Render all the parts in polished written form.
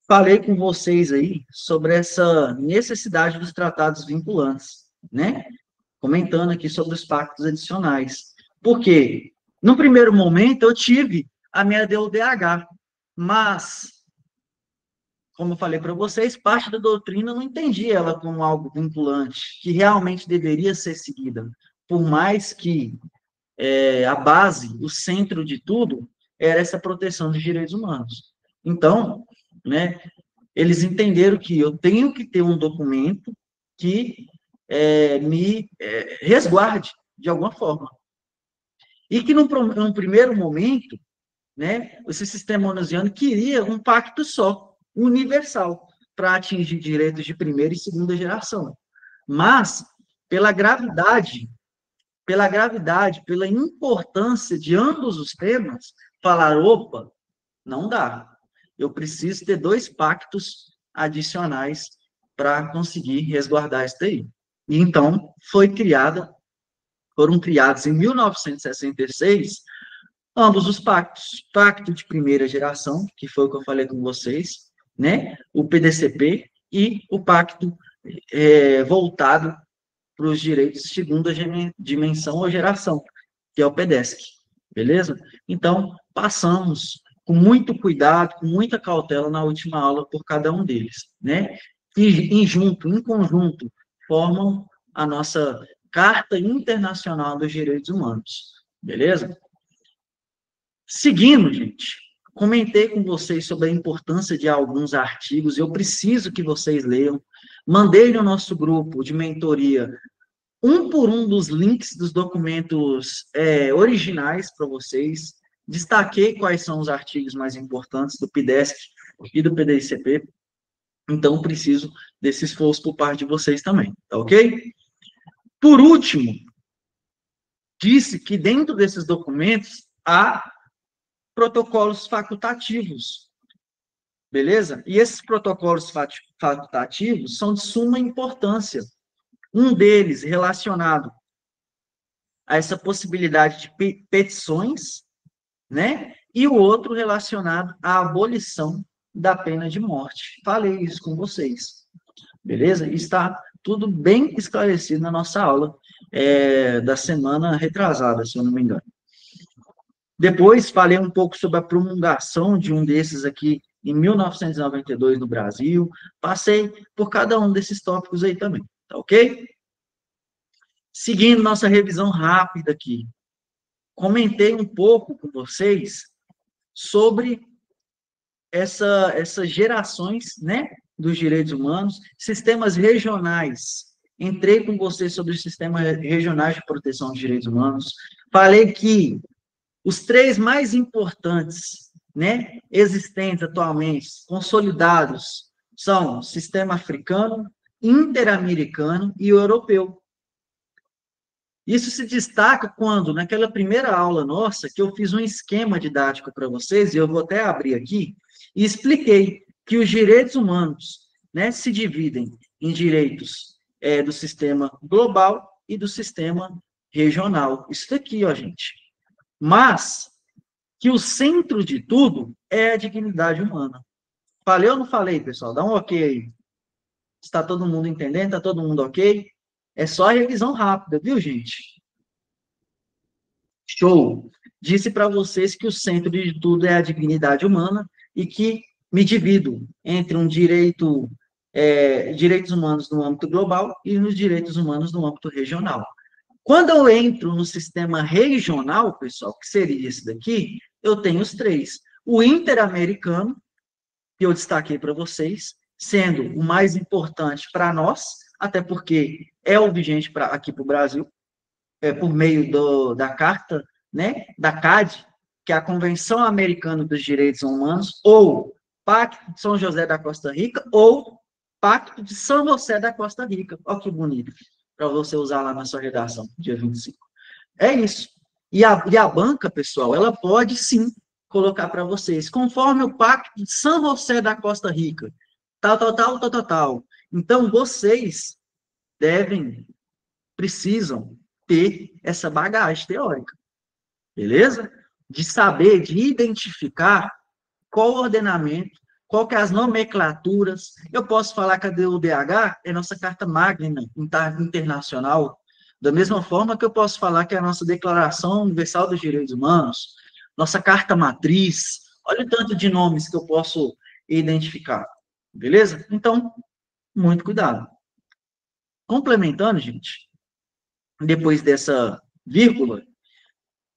falei com vocês aí sobre essa necessidade dos tratados vinculantes, né? Comentando aqui sobre os pactos adicionais. Por quê? No primeiro momento, eu tive a minha DUDH, mas, como eu falei para vocês, parte da doutrina não entendia ela como algo vinculante, que realmente deveria ser seguida, por mais que a base, o centro de tudo, era essa proteção dos direitos humanos. Então, né, eles entenderam que eu tenho que ter um documento que me resguarde de alguma forma. E que, num primeiro momento, né, esse sistema onasiano queria um pacto só, universal, para atingir direitos de primeira e segunda geração. Mas, pela gravidade, pela importância de ambos os temas, falar, opa, não dá. Eu preciso ter dois pactos adicionais para conseguir resguardar isso daí. E então foram criados em 1966 ambos os pactos. Pacto de primeira geração, que foi o que eu falei com vocês, né? O PDCP e o pacto voltado para os direitos de segunda dimensão ou geração, que é o PEDESC, beleza? Então, passamos com muito cuidado, com muita cautela na última aula por cada um deles, né? E em conjunto, formam a nossa Carta Internacional dos Direitos Humanos, beleza? Seguindo, gente, comentei com vocês sobre a importância de alguns artigos, eu preciso que vocês leiam. Mandei no nosso grupo de mentoria um por um dos links dos documentos originais para vocês. Destaquei quais são os artigos mais importantes do PIDESC e do PDICP. Então, preciso desse esforço por parte de vocês também, tá ok? Por último, disse que dentro desses documentos há protocolos facultativos, beleza? E esses protocolos facultativos são de suma importância. Um deles relacionado a essa possibilidade de petições, né? E o outro relacionado à abolição da pena de morte. Falei isso com vocês, beleza? Está tudo bem esclarecido na nossa aula da semana retrasada, se eu não me engano. Depois, falei um pouco sobre a promulgação de um desses aqui em 1992 no Brasil. Passei por cada um desses tópicos aí também, tá ok? Seguindo nossa revisão rápida aqui, comentei um pouco com vocês sobre essas gerações, né, dos direitos humanos, sistemas regionais. Entrei com vocês sobre os sistemas regionais de proteção dos direitos humanos. Falei que os três mais importantes, né, existentes atualmente, consolidados, são o sistema africano, interamericano e europeu. Isso se destaca quando, naquela primeira aula nossa, que eu fiz um esquema didático para vocês, e eu vou até abrir aqui, e expliquei que os direitos humanos, né, se dividem em direitos do sistema global e do sistema regional. Isso daqui, ó, gente. Mas que o centro de tudo é a dignidade humana. Falei ou não falei, pessoal? Dá um ok aí. Está todo mundo entendendo? Está todo mundo ok? É só a revisão rápida, viu, gente? Show! Disse para vocês que o centro de tudo é a dignidade humana e que me divido entre direitos humanos no âmbito global e nos direitos humanos no âmbito regional. Quando eu entro no sistema regional, pessoal, que seria esse daqui, eu tenho os três. O interamericano, que eu destaquei para vocês, sendo o mais importante para nós, até porque é o vigente aqui para o Brasil, por meio da carta, né, da CAD, que é a Convenção Americana dos Direitos Humanos, ou Pacto de São José da Costa Rica, ou Pacto de São José da Costa Rica. Olha que bonito, para você usar lá na sua redação, dia 25. É isso. E a banca, pessoal, ela pode sim colocar para vocês, conforme o Pacto de São José da Costa Rica, tal. Então, vocês precisam ter essa bagagem teórica, beleza? De saber, de identificar qual ordenamento qual que é as nomenclaturas. Eu posso falar que a DUDH é nossa carta magna internacional, da mesma forma que eu posso falar que é a nossa Declaração Universal dos Direitos Humanos, nossa carta matriz. Olha o tanto de nomes que eu posso identificar, beleza? Então, muito cuidado. Complementando, gente, depois dessa vírgula,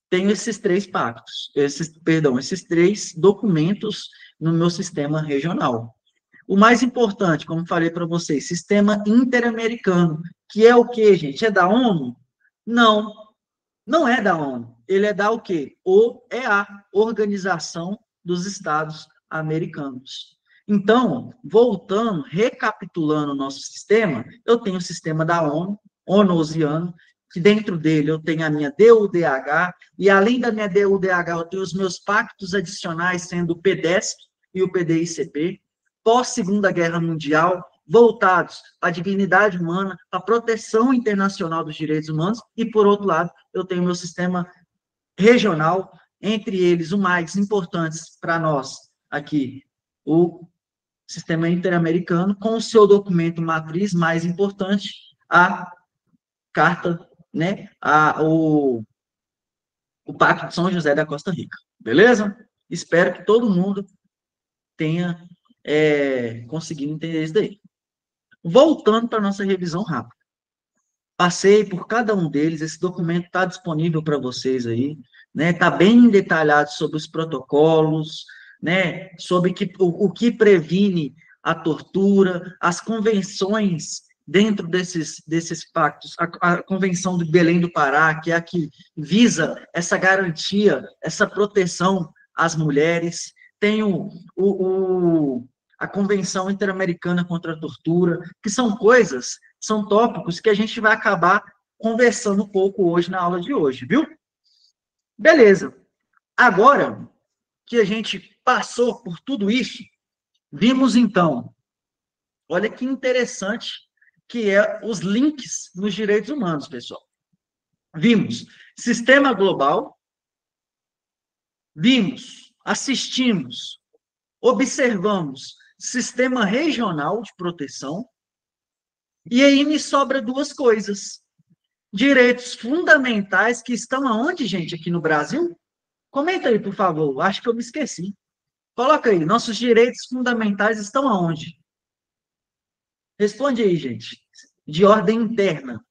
tenho esses três pactos, esses três documentos no meu sistema regional. O mais importante, como falei para vocês, sistema interamericano, que é o quê, gente? É da ONU? Não, não é da ONU. Ele é da o quê? OEA, Organização dos Estados Americanos. Então, voltando, recapitulando o nosso sistema, eu tenho o sistema da ONU, onusiano, que dentro dele eu tenho a minha DUDH, e além da minha DUDH, eu tenho os meus pactos adicionais, sendo o PDESP e o PDICP, pós-Segunda Guerra Mundial, voltados à dignidade humana, à proteção internacional dos direitos humanos, e, por outro lado, eu tenho meu sistema regional, entre eles, o mais importante para nós aqui, o sistema interamericano, com o seu documento matriz mais importante, a carta, né, o Pacto de São José da Costa Rica. Beleza? Espero que todo mundo tenha conseguido entender isso daí. Voltando para a nossa revisão rápida. Passei por cada um deles, esse documento está disponível para vocês aí, né? Está bem detalhado sobre os protocolos, né? Sobre o que previne a tortura, as convenções dentro desses pactos, a Convenção de Belém do Pará, que é a que visa essa garantia, essa proteção às mulheres, tem a Convenção Interamericana contra a Tortura, que são coisas, são tópicos que a gente vai acabar conversando um pouco hoje na aula de hoje, viu? Beleza. Agora que a gente passou por tudo isso, vimos então, olha que interessante que é os links nos direitos humanos, pessoal. Vimos sistema global, vimos, assistimos, observamos sistema regional de proteção, e aí me sobra duas coisas. Direitos fundamentais que estão aonde, gente, aqui no Brasil? Comenta aí, por favor. Acho que eu me esqueci. Coloca aí. Nossos direitos fundamentais estão aonde? Responde aí, gente. De ordem interna.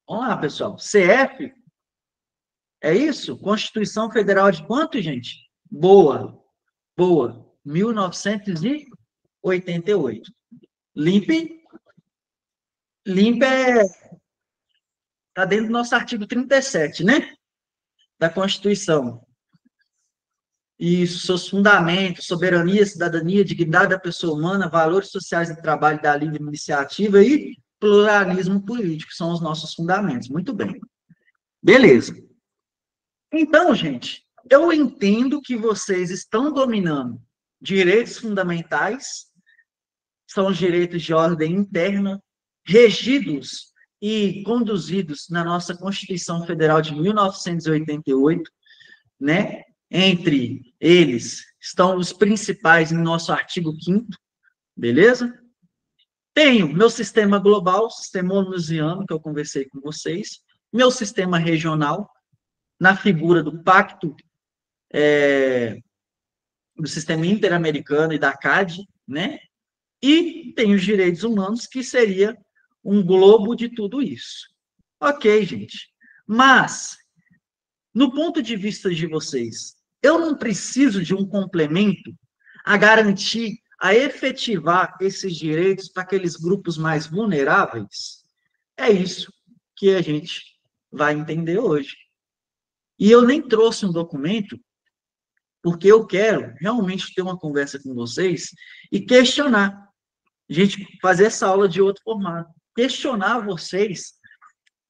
Vamos lá, pessoal. CF, é isso? Constituição Federal de quanto, gente? Boa. Boa. 1988. LIMP. LIMP está dentro do nosso artigo 37, né? Da Constituição. E seus fundamentos, soberania, cidadania, dignidade da pessoa humana, valores sociais do trabalho da livre iniciativa e pluralismo político, são os nossos fundamentos. Muito bem. Beleza. Então, gente, eu entendo que vocês estão dominando direitos fundamentais, são os direitos de ordem interna, regidos e conduzidos na nossa Constituição Federal de 1988, né? Entre eles estão os principais em nosso artigo 5º, beleza? Tenho meu sistema global, sistema onusiano, que eu conversei com vocês, meu sistema regional, na figura do Pacto do Sistema Interamericano e da CAD, né? E tem os direitos humanos, que seria um globo de tudo isso. Ok, gente. Mas, no ponto de vista de vocês, eu não preciso de um complemento a garantir, a efetivar esses direitos para aqueles grupos mais vulneráveis? É isso que a gente vai entender hoje. E eu nem trouxe um documento, porque eu quero realmente ter uma conversa com vocês e questionar. A gente fazer essa aula de outro formato. Questionar vocês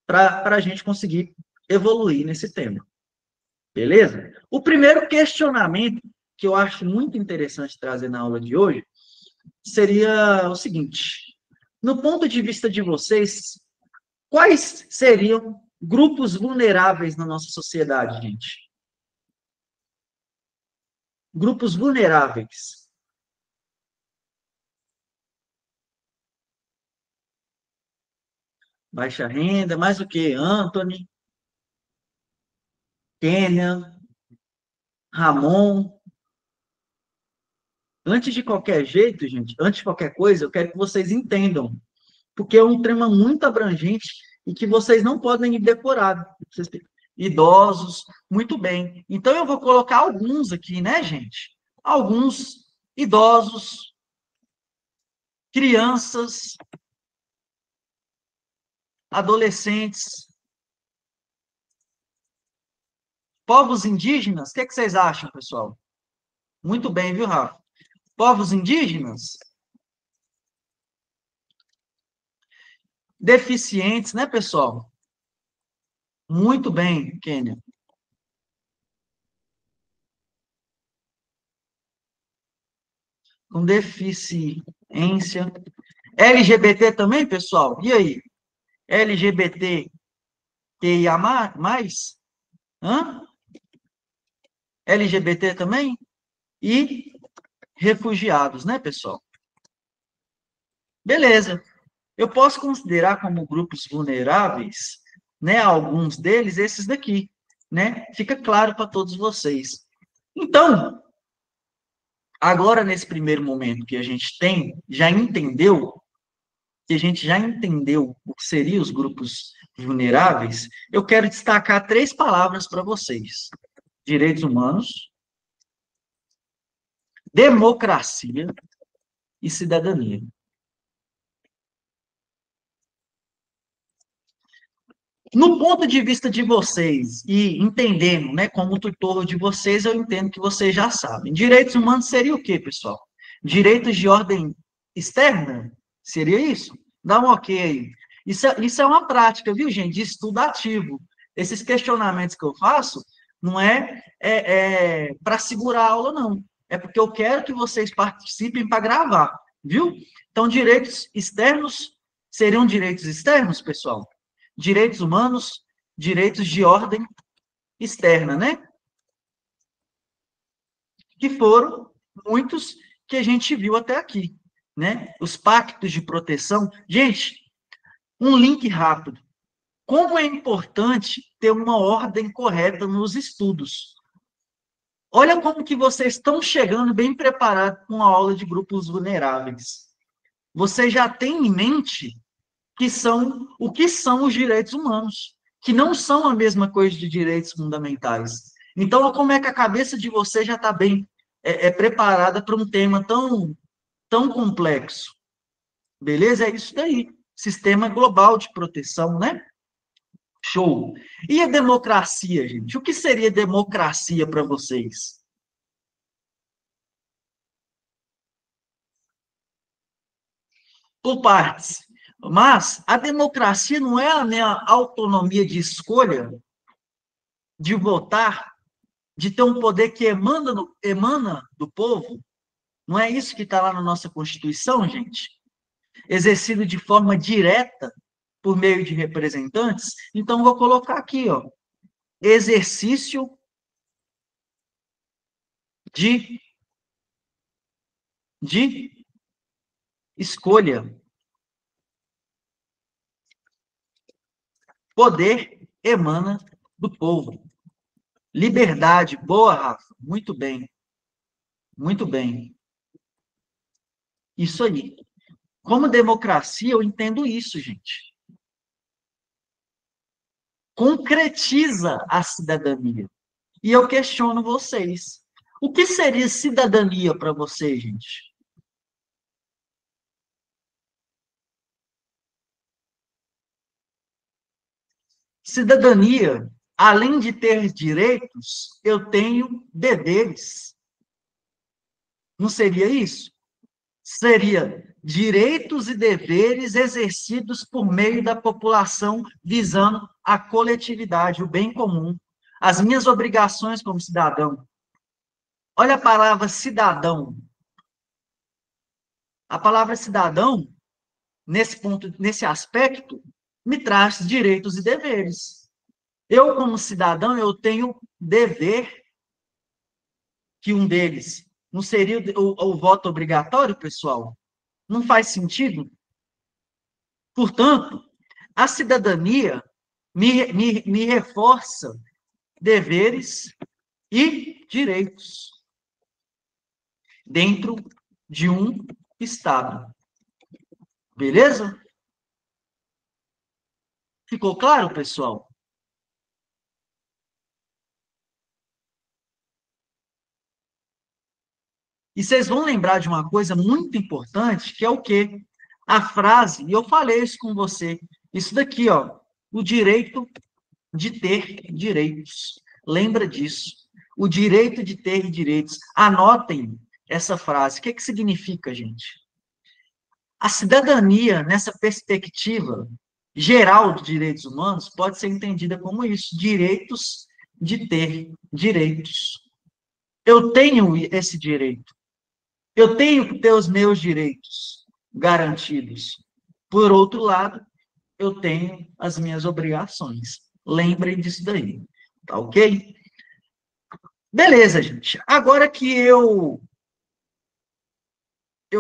para a gente conseguir evoluir nesse tema. Beleza? O primeiro questionamento que eu acho muito interessante trazer na aula de hoje seria o seguinte: no ponto de vista de vocês, quais seriam grupos vulneráveis na nossa sociedade, gente. Grupos vulneráveis. Baixa renda, mais o quê? Anthony, Kenia, Ramon. Antes de qualquer jeito, gente, antes de qualquer coisa, eu quero que vocês entendam, porque é um tema muito abrangente e que vocês não podem ir decorar. Idosos, muito bem. Então, eu vou colocar alguns aqui, né, gente? Alguns idosos, crianças, adolescentes, povos indígenas. O que é que vocês acham, pessoal? Muito bem, viu, Rafa? Povos indígenas, deficientes, né, pessoal? Muito bem, Kênia. Com deficiência. LGBT também, pessoal? E aí? LGBTQIA+? Hã? LGBT também? E refugiados, né, pessoal? Beleza. Eu posso considerar como grupos vulneráveis, né, alguns deles, esses daqui, né? Fica claro para todos vocês. Então, agora nesse primeiro momento que a gente tem, já entendeu, que a gente já entendeu o que seriam os grupos vulneráveis, eu quero destacar 3 palavras para vocês: direitos humanos, democracia e cidadania. No ponto de vista de vocês, e entendendo, né, como tutor de vocês, eu entendo que vocês já sabem. Direitos humanos seria o quê, pessoal? Direitos de ordem externa? Seria isso? Dá um ok aí. Isso é uma prática, viu, gente, de estudo ativo. Esses questionamentos que eu faço não é para segurar a aula, não. É porque eu quero que vocês participem para gravar, viu? Então, direitos externos seriam direitos externos, pessoal? Direitos humanos, direitos de ordem externa, né? Que foram muitos que a gente viu até aqui, né? Os pactos de proteção. Gente, um link rápido. Como é importante ter uma ordem correta nos estudos. Olha como que vocês estão chegando bem preparados com a aula de grupos vulneráveis. Você já tem em mente o que são os direitos humanos, que não são a mesma coisa de direitos fundamentais. Então, como é que a cabeça de você já está bem preparada para um tema tão complexo? Beleza? É isso daí. Sistema global de proteção, né? Show. E a democracia, gente? O que seria democracia para vocês? Por partes. Mas a democracia não é a minha autonomia de escolha, de votar, de ter um poder que emana do povo? Não é isso que está lá na nossa Constituição, gente? Exercido de forma direta por meio de representantes? Então, vou colocar aqui, ó, exercício de, de escolha. Poder emana do povo. Liberdade. Boa, Rafa. Muito bem. Muito bem. Isso aí. Como democracia, eu entendo isso, gente. Concretiza a cidadania. E eu questiono vocês. O que seria cidadania para vocês, gente? Cidadania, além de ter direitos, eu tenho deveres. Não seria isso? Seria direitos e deveres exercidos por meio da população visando a coletividade, o bem comum, as minhas obrigações como cidadão. Olha a palavra cidadão. A palavra cidadão, nesse ponto, nesse aspecto, me traz direitos e deveres. Eu, como cidadão, eu tenho dever que um deles não seria o voto obrigatório, pessoal? Não faz sentido? Portanto, a cidadania me reforça deveres e direitos dentro de um Estado. Beleza? Ficou claro, pessoal? E vocês vão lembrar de uma coisa muito importante, que é o quê? A frase, e eu falei isso com você, isso daqui, ó, o direito de ter direitos. Lembra disso. O direito de ter direitos. Anotem essa frase. O que que significa, gente? A cidadania, nessa perspectiva geral de direitos humanos, pode ser entendida como isso: direitos de ter direitos. Eu tenho esse direito. Eu tenho que ter os meus direitos garantidos. Por outro lado, eu tenho as minhas obrigações. Lembrem disso daí. Tá ok? Beleza, gente. Agora que eu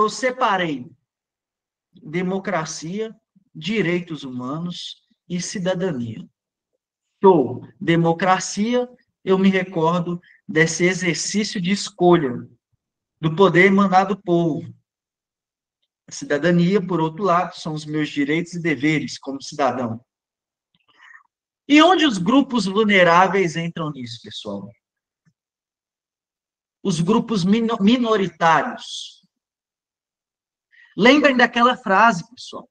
separei democracia, direitos humanos e cidadania. Show. Democracia, eu me recordo desse exercício de escolha do poder emanar do povo. A cidadania, por outro lado, são os meus direitos e deveres como cidadão. E onde os grupos vulneráveis entram nisso, pessoal? Os grupos minoritários. Lembrem daquela frase, pessoal.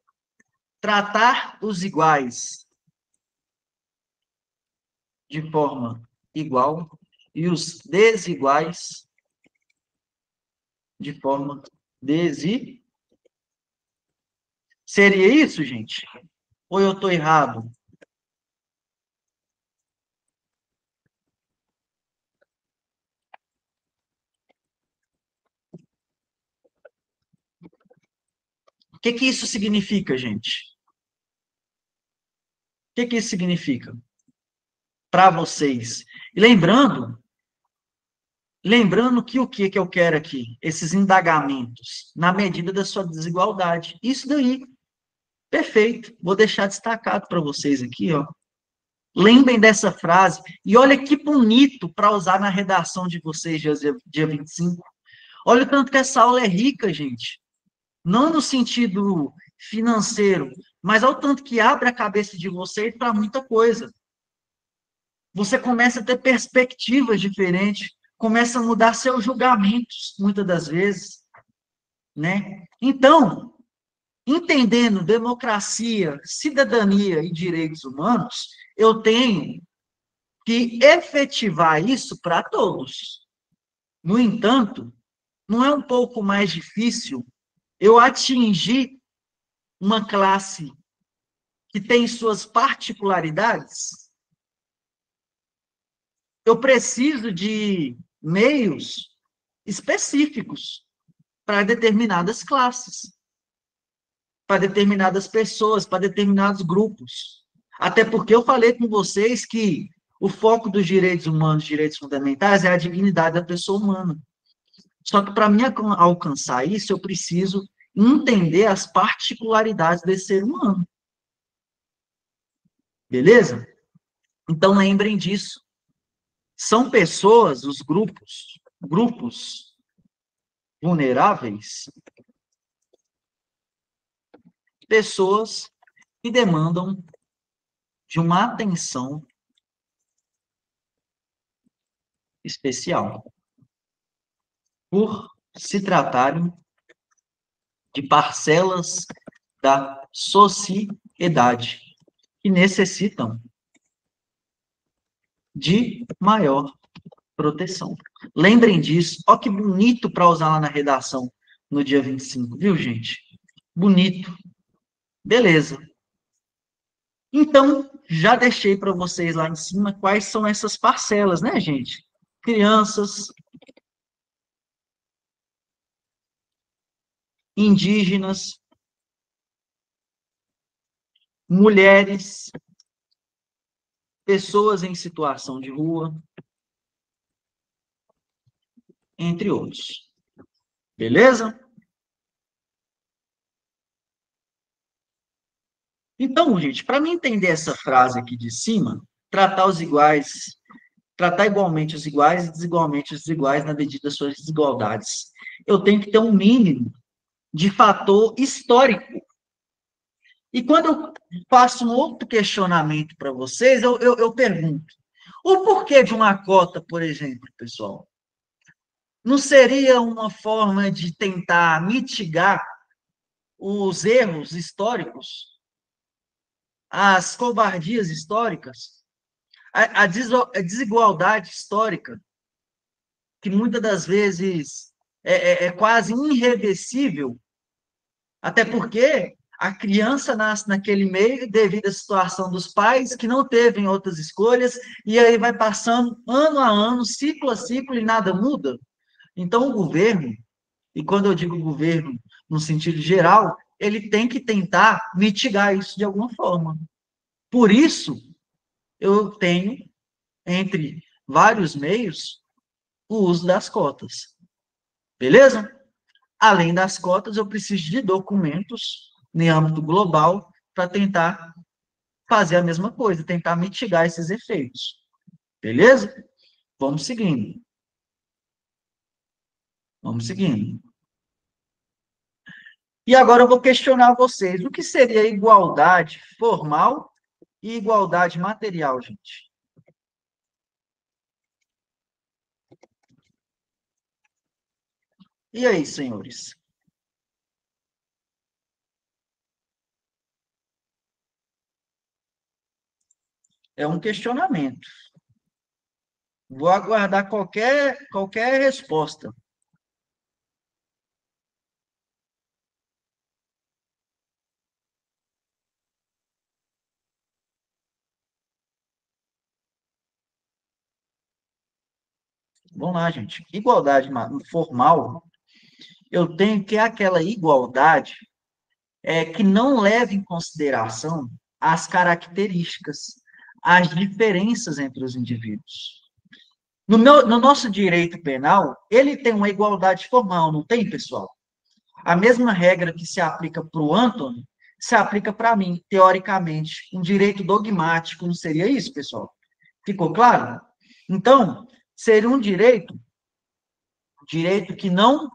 Tratar os iguais de forma igual e os desiguais de forma desigual. Seria isso, gente? Ou eu estou errado? O que que isso significa, gente? O que que isso significa para vocês? E lembrando que o que que eu quero aqui? Esses indagamentos, na medida da sua desigualdade. Isso daí, perfeito. Vou deixar destacado para vocês aqui, ó. Lembrem dessa frase. E olha que bonito para usar na redação de vocês, dia 25. Olha o tanto que essa aula é rica, gente. Não no sentido financeiro, mas ao tanto que abre a cabeça de vocês para muita coisa. Você começa a ter perspectivas diferentes, começa a mudar seus julgamentos, muitas das vezes, né? Então, entendendo democracia, cidadania e direitos humanos, eu tenho que efetivar isso para todos. No entanto, não é um pouco mais difícil eu atingir uma classe que tem suas particularidades? Eu preciso de meios específicos para determinadas classes, para determinadas pessoas, para determinados grupos. Até porque eu falei com vocês que o foco dos direitos humanos, direitos fundamentais, é a dignidade da pessoa humana. Só que para mim alcançar isso, eu preciso entender as particularidades desse ser humano. Beleza? Então lembrem disso. São pessoas, os grupos vulneráveis, pessoas que demandam de uma atenção especial, por se tratarem de parcelas da sociedade que necessitam de maior proteção. Lembrem disso. Ó, que bonito para usar lá na redação no dia 25, viu, gente? Bonito. Beleza. Então, já deixei para vocês lá em cima quais são essas parcelas, né, gente? Crianças, indígenas, mulheres, pessoas em situação de rua, entre outros. Beleza? Então, gente, para mim entender essa frase aqui de cima, tratar os iguais, tratar igualmente os iguais e desigualmente os desiguais na medida das suas desigualdades, eu tenho que ter um mínimo de fator histórico. E quando eu faço um outro questionamento para vocês, eu pergunto: o porquê de uma cota, por exemplo, pessoal? Não seria uma forma de tentar mitigar os erros históricos, as covardias históricas, a desigualdade histórica, que muitas das vezes é quase irreversível, até porque a criança nasce naquele meio devido à situação dos pais, que não teve outras escolhas, e aí vai passando ano a ano, ciclo a ciclo, e nada muda. Então, o governo, e quando eu digo governo no sentido geral, ele tem que tentar mitigar isso de alguma forma. Por isso, eu tenho, entre vários meios, o uso das cotas. Beleza? Além das cotas, eu preciso de documentos em âmbito global para tentar fazer a mesma coisa, tentar mitigar esses efeitos. Beleza? Vamos seguindo. Vamos seguindo. E agora eu vou questionar vocês. O que seria igualdade formal e igualdade material, gente? E aí, senhores? É um questionamento. Vou aguardar qualquer resposta. Vamos lá, gente. Igualdade formal, eu tenho que é aquela igualdade que não leva em consideração as características, as diferenças entre os indivíduos. No nosso direito penal, ele tem uma igualdade formal, não tem, pessoal? A mesma regra que se aplica para o Anthony se aplica para mim, teoricamente. Um direito dogmático não seria isso, pessoal? Ficou claro? Então, seria um direito que não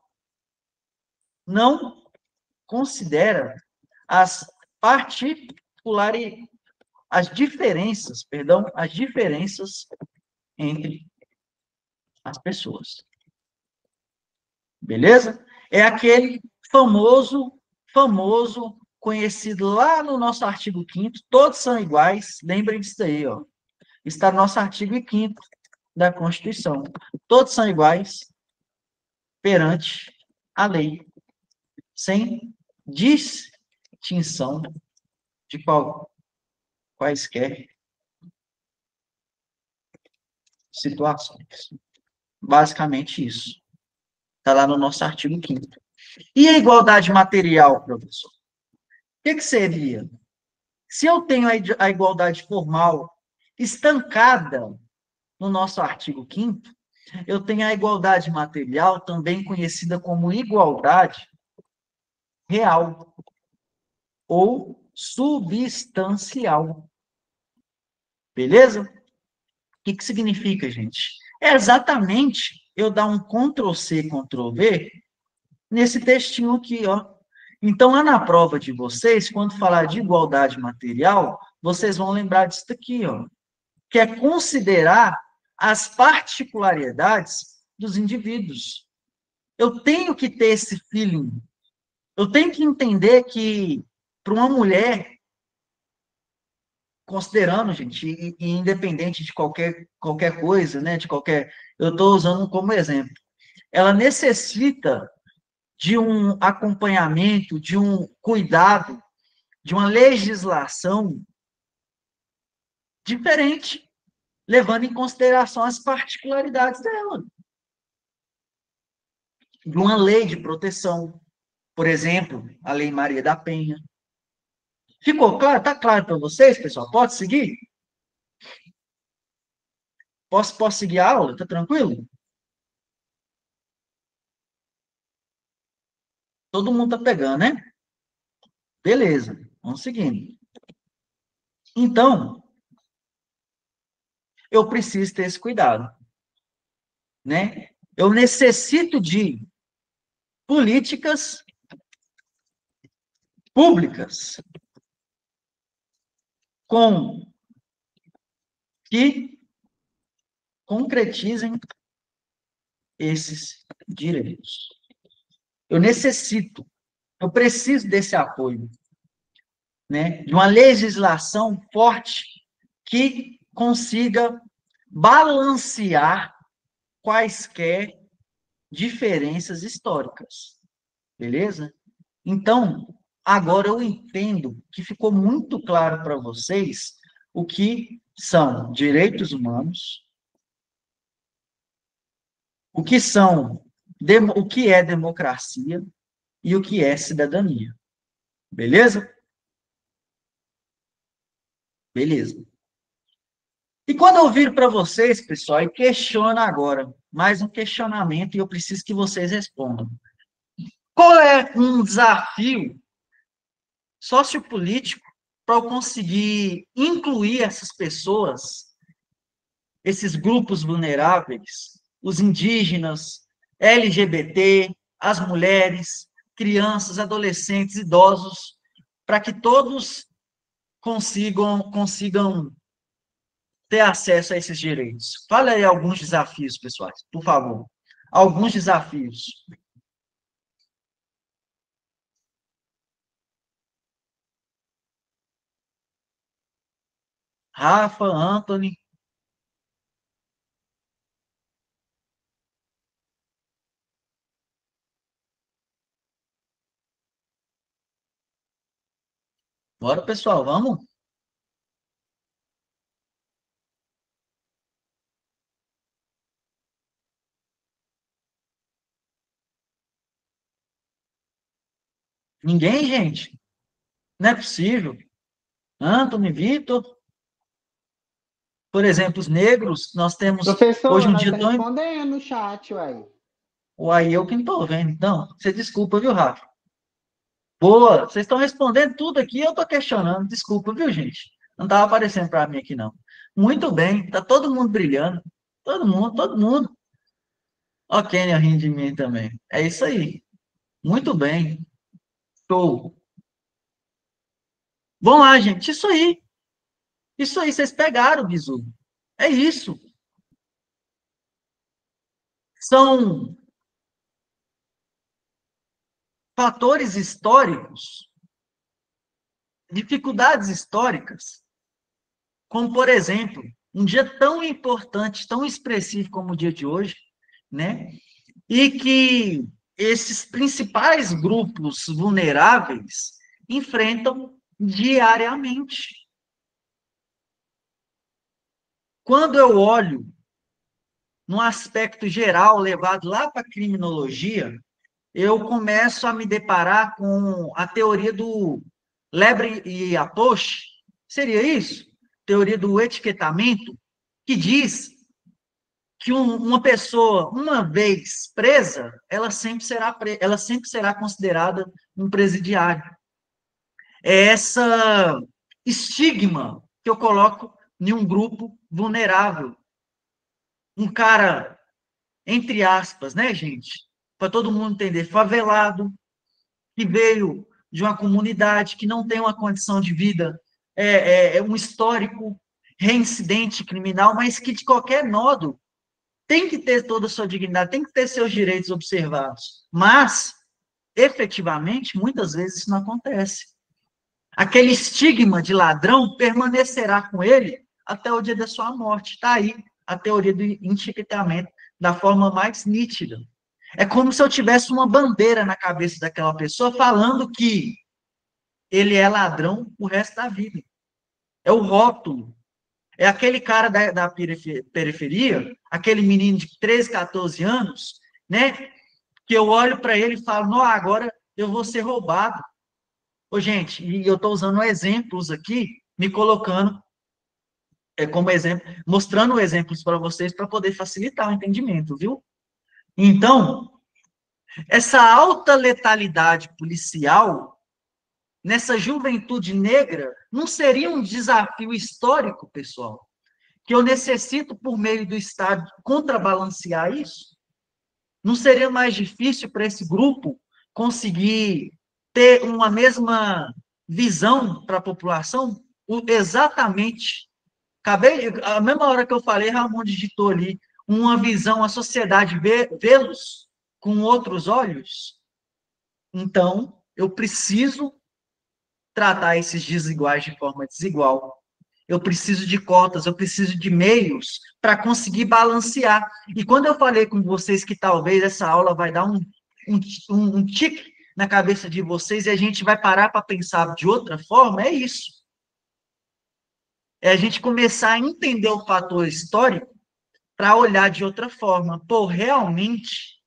considera as particularidades, as diferenças entre as pessoas. Beleza? É aquele famoso, conhecido lá no nosso artigo 5º, todos são iguais, lembrem disso aí, ó. Está no nosso artigo 5º da Constituição. Todos são iguais perante a lei, sem distinção de quaisquer situações. Basicamente isso. Está lá no nosso artigo 5º. E a igualdade material, professor? O que seria? Se eu tenho a igualdade formal estancada no nosso artigo 5º, eu tenho a igualdade material, também conhecida como igualdade real ou substancial. Beleza? O que significa, gente? É exatamente eu dar um Ctrl+C, Ctrl+V nesse textinho aqui, ó. Então, lá na prova de vocês, quando falar de igualdade material, vocês vão lembrar disso aqui, ó, que é considerar as particularidades dos indivíduos. Eu tenho que ter esse feeling. Eu tenho que entender que, para uma mulher, considerando, gente, e independente de qualquer coisa, né, eu estou usando como exemplo, ela necessita de um acompanhamento, de um cuidado, de uma legislação diferente, levando em consideração as particularidades dela. De uma lei de proteção, por exemplo, a Lei Maria da Penha. Ficou claro? Está claro para vocês, pessoal? Pode seguir? Posso seguir a aula? Tá tranquilo? Todo mundo tá pegando, né? Beleza, vamos seguindo. Então, eu preciso ter esse cuidado, né? Eu necessito de políticas públicas com que concretizem esses direitos. Eu preciso desse apoio, né? De uma legislação forte que consiga balancear quaisquer diferenças históricas, beleza? Então, agora eu entendo que ficou muito claro para vocês o que são direitos humanos, o que é democracia e o que é cidadania. Beleza? Beleza. E quando eu viro para vocês, pessoal, e questiono agora, mais um questionamento, e eu preciso que vocês respondam. Qual é um desafio sociopolítico para eu conseguir incluir essas pessoas, esses grupos vulneráveis, os indígenas, LGBT, as mulheres, crianças, adolescentes, idosos, para que todos consigam ter acesso a esses direitos? Fala aí alguns desafios, pessoal, por favor. Alguns desafios. Rafa, Anthony, bora, pessoal, vamos? Ninguém, gente? Não é possível. Anthony, Vitor, por exemplo, os negros, nós temos hoje Professor, um nós dia está tão. respondendo no chat, uai. Uai, eu que não estou vendo. Então, você desculpa, viu, Rafa? Boa, vocês estão respondendo tudo aqui, eu estou questionando. Desculpa, viu, gente? Não estava aparecendo para mim aqui, não. Muito bem, está todo mundo brilhando. Todo mundo, todo mundo. Ó, Kênia rindo de mim também. É isso aí. Muito bem. Show. Vamos lá, gente. Isso aí. Isso aí, vocês pegaram o bizu. É isso. São fatores históricos, dificuldades históricas, como, por exemplo, um dia tão importante, tão expressivo como o dia de hoje, né? E que esses principais grupos vulneráveis enfrentam diariamente. Quando eu olho no aspecto geral, levado lá para a criminologia, eu começo a me deparar com a teoria do Lebre e Approach, seria isso? Teoria do etiquetamento, que diz que uma pessoa, uma vez presa, ela sempre será considerada um presidiário. É essa estigma que eu coloco em um grupo vulnerável. Um cara, entre aspas, né, gente? Para todo mundo entender, favelado, que veio de uma comunidade que não tem uma condição de vida, é um histórico reincidente criminal, mas que, de qualquer modo, tem que ter toda a sua dignidade, tem que ter seus direitos observados. Mas, efetivamente, muitas vezes isso não acontece. Aquele estigma de ladrão permanecerá com ele até o dia da sua morte. Está aí a teoria do etiquetamento da forma mais nítida. É como se eu tivesse uma bandeira na cabeça daquela pessoa falando que ele é ladrão o resto da vida. É o rótulo. É aquele cara da periferia, aquele menino de 13, 14 anos, né? Que eu olho para ele e falo, não, agora eu vou ser roubado. Ô, gente, e eu estou usando exemplos aqui, me colocando como exemplo, mostrando exemplos para vocês para poder facilitar o entendimento, viu? Então, essa alta letalidade policial nessa juventude negra não seria um desafio histórico, pessoal, que eu necessito, por meio do Estado, contrabalancear isso? Não seria mais difícil para esse grupo conseguir ter uma mesma visão para a população? Exatamente. Acabei, a mesma hora que eu falei, Ramon digitou ali, uma visão, a sociedade vê-los com outros olhos. Então, eu preciso tratar esses desiguais de forma desigual. Eu preciso de cotas, eu preciso de meios para conseguir balancear. E quando eu falei com vocês que talvez essa aula vai dar um tique na cabeça de vocês e a gente vai parar para pensar de outra forma, é isso. É a gente começar a entender o fator histórico para olhar de outra forma. Pô, realmente,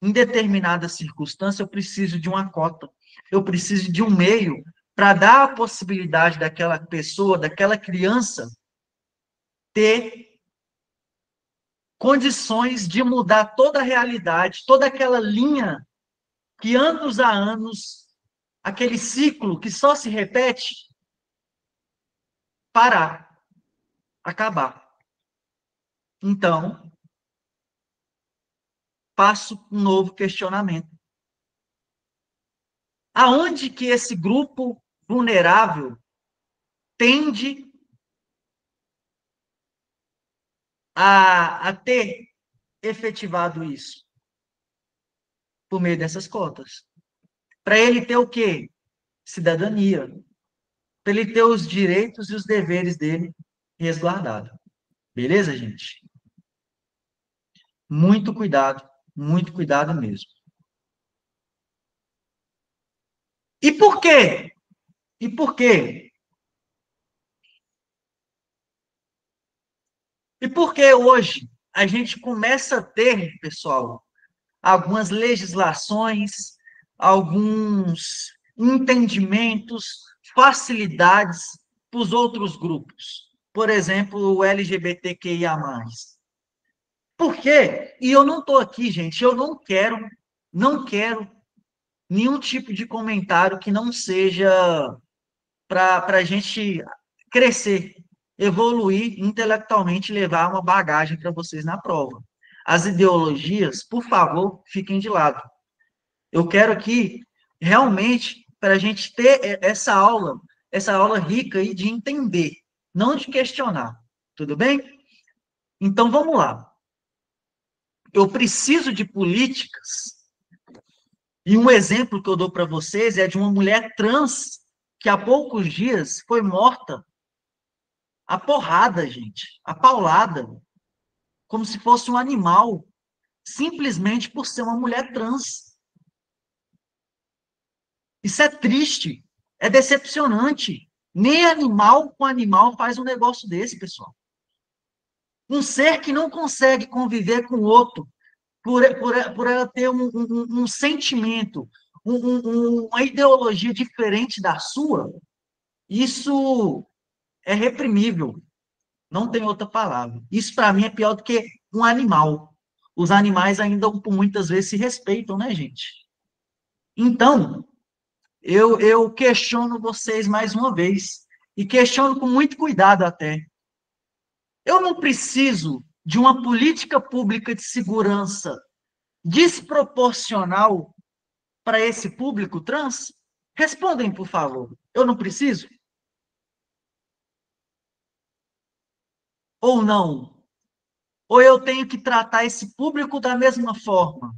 em determinada circunstância, eu preciso de uma cota. Eu preciso de um meio para dar a possibilidade daquela pessoa, daquela criança, ter condições de mudar toda a realidade, toda aquela linha que anos a anos, aquele ciclo que só se repete, parar, acabar. Então, passo um novo questionamento. Aonde que esse grupo vulnerável tende a ter efetivado isso? Por meio dessas cotas. Para ele ter o quê? Cidadania. Para ele ter os direitos e os deveres dele resguardados. Beleza, gente? Muito cuidado mesmo. E por quê? E por quê? E por que hoje a gente começa a ter, pessoal, algumas legislações, alguns entendimentos, facilidades para os outros grupos? Por exemplo, o LGBTQIA+. Por quê? E eu não estou aqui, gente, eu não quero nenhum tipo de comentário que não seja para a gente crescer, evoluir intelectualmente, levar uma bagagem para vocês na prova. As ideologias, por favor, fiquem de lado. Eu quero aqui, realmente, para a gente ter essa aula rica aí de entender, não de questionar. Tudo bem? Então, vamos lá. Eu preciso de políticas, e um exemplo que eu dou para vocês é de uma mulher trans que há poucos dias foi morta a porrada, gente, a paulada, como se fosse um animal, simplesmente por ser uma mulher trans. Isso é triste, é decepcionante. Nem animal com animal faz um negócio desse, pessoal. Um ser que não consegue conviver com o outro, por ela ter um sentimento, uma ideologia diferente da sua, isso é reprimível. Não tem outra palavra. Isso, para mim, é pior do que um animal. Os animais ainda, por muitas vezes, se respeitam, né, gente? Então, eu questiono vocês mais uma vez. E questiono com muito cuidado até. Eu não preciso de uma política pública de segurança desproporcional para esse público trans? Respondem, por favor. Eu não preciso? Ou não? Ou eu tenho que tratar esse público da mesma forma?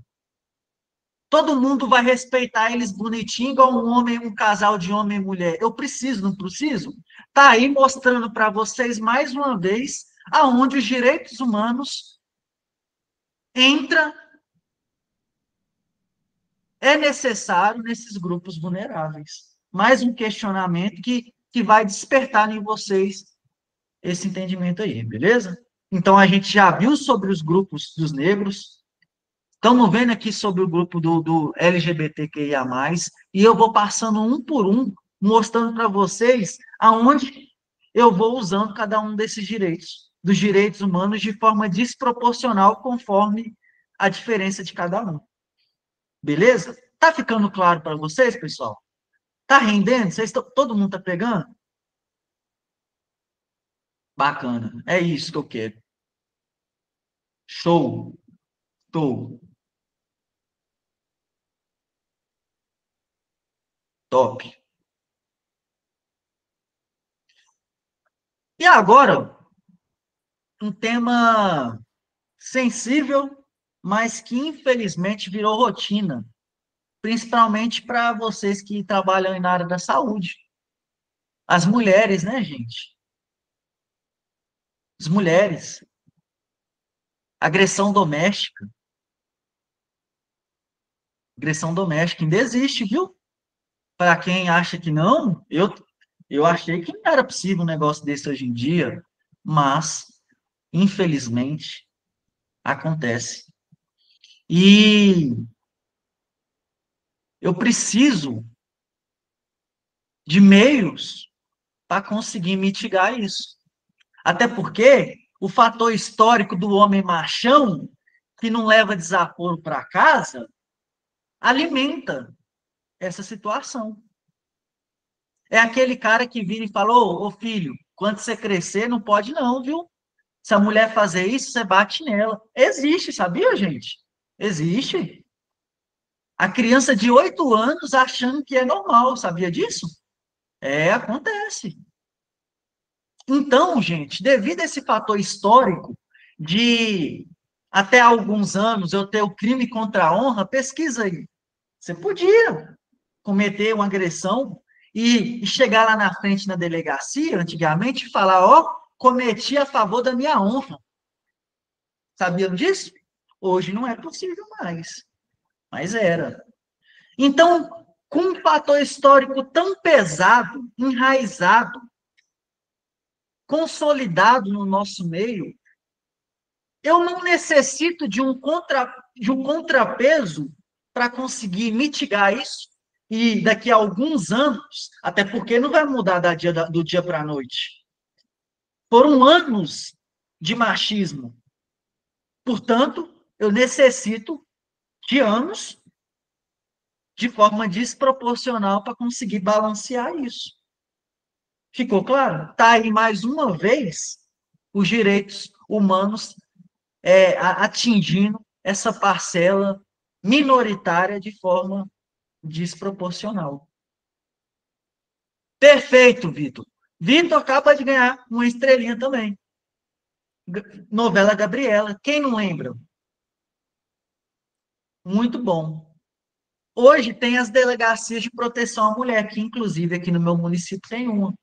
Todo mundo vai respeitar eles bonitinho, igual um homem, um casal de homem e mulher. Eu preciso, não preciso? Tá aí mostrando para vocês mais uma vez aonde os direitos humanos entra é necessário nesses grupos vulneráveis. Mais um questionamento que vai despertar em vocês esse entendimento aí, beleza? Então a gente já viu sobre os grupos dos negros. Estamos vendo aqui sobre o grupo do LGBTQIA+, e eu vou passando um por um, mostrando para vocês aonde eu vou usando cada um desses direitos, dos direitos humanos, de forma desproporcional, conforme a diferença de cada um. Beleza? Tá ficando claro para vocês, pessoal? Tá rendendo? Todo mundo tá pegando? Bacana. É isso que eu quero. Show. Show. Top. E agora, um tema sensível, mas que infelizmente virou rotina, principalmente para vocês que trabalham na área da saúde. As mulheres, né, gente? As mulheres. Agressão doméstica. Agressão doméstica ainda existe, viu? Para quem acha que não, eu achei que não era possível um negócio desse hoje em dia, mas, infelizmente, acontece. E eu preciso de meios para conseguir mitigar isso. Até porque o fator histórico do homem machão, que não leva desaforo para casa, alimenta essa situação. É aquele cara que vira e fala, ô filho, quando você crescer, não pode não, viu? Se a mulher fazer isso, você bate nela. Existe, sabia, gente? Existe. A criança de 8 anos achando que é normal, sabia disso? É, acontece. Então, gente, devido a esse fator histórico de até alguns anos eu ter o crime contra a honra, pesquisa aí. Você podia cometer uma agressão e chegar lá na frente na delegacia, antigamente, e falar, ó, cometi a favor da minha honra. Sabiam disso? Hoje não é possível mais, mas era. Então, com um fator histórico tão pesado, enraizado, consolidado no nosso meio, eu não necessito de um contrapeso para conseguir mitigar isso. E daqui a alguns anos, até porque não vai mudar do dia para a noite. Foram anos de machismo. Portanto, eu necessito de anos de forma desproporcional para conseguir balancear isso. Ficou claro? Está aí mais uma vez os direitos humanos atingindo essa parcela minoritária de forma desproporcional. Perfeito, Vitor. Vitor acaba de ganhar uma estrelinha também. Novela Gabriela. Quem não lembra? Muito bom. Hoje tem as delegacias de proteção à mulher, que inclusive aqui no meu município tem uma.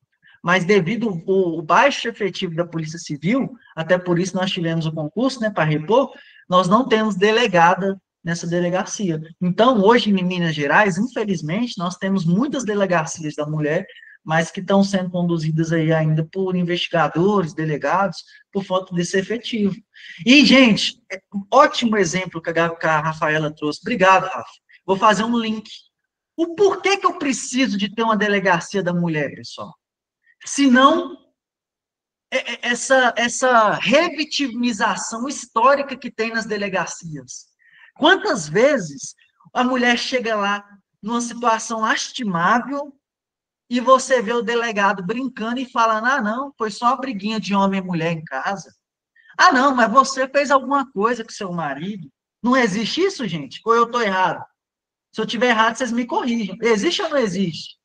Mas devido ao baixo efetivo da Polícia Civil, até por isso nós tivemos o concurso, né, para repor, nós não temos delegada nessa delegacia. Então, hoje em Minas Gerais, infelizmente, nós temos muitas delegacias da mulher, mas que estão sendo conduzidas aí ainda por investigadores, delegados, por falta desse efetivo. E, gente, ótimo exemplo que a Rafaela trouxe. Obrigado, Rafa. Vou fazer um link. O porquê que eu preciso de ter uma delegacia da mulher, pessoal? Se não, essa revitimização histórica que tem nas delegacias. Quantas vezes a mulher chega lá numa situação lastimável e você vê o delegado brincando e falando, ah, não, foi só uma briguinha de homem e mulher em casa. Ah, não, mas você fez alguma coisa com seu marido. Não existe isso, gente? Ou eu estou errado? Se eu estiver errado, vocês me corrijam. Existe ou não existe?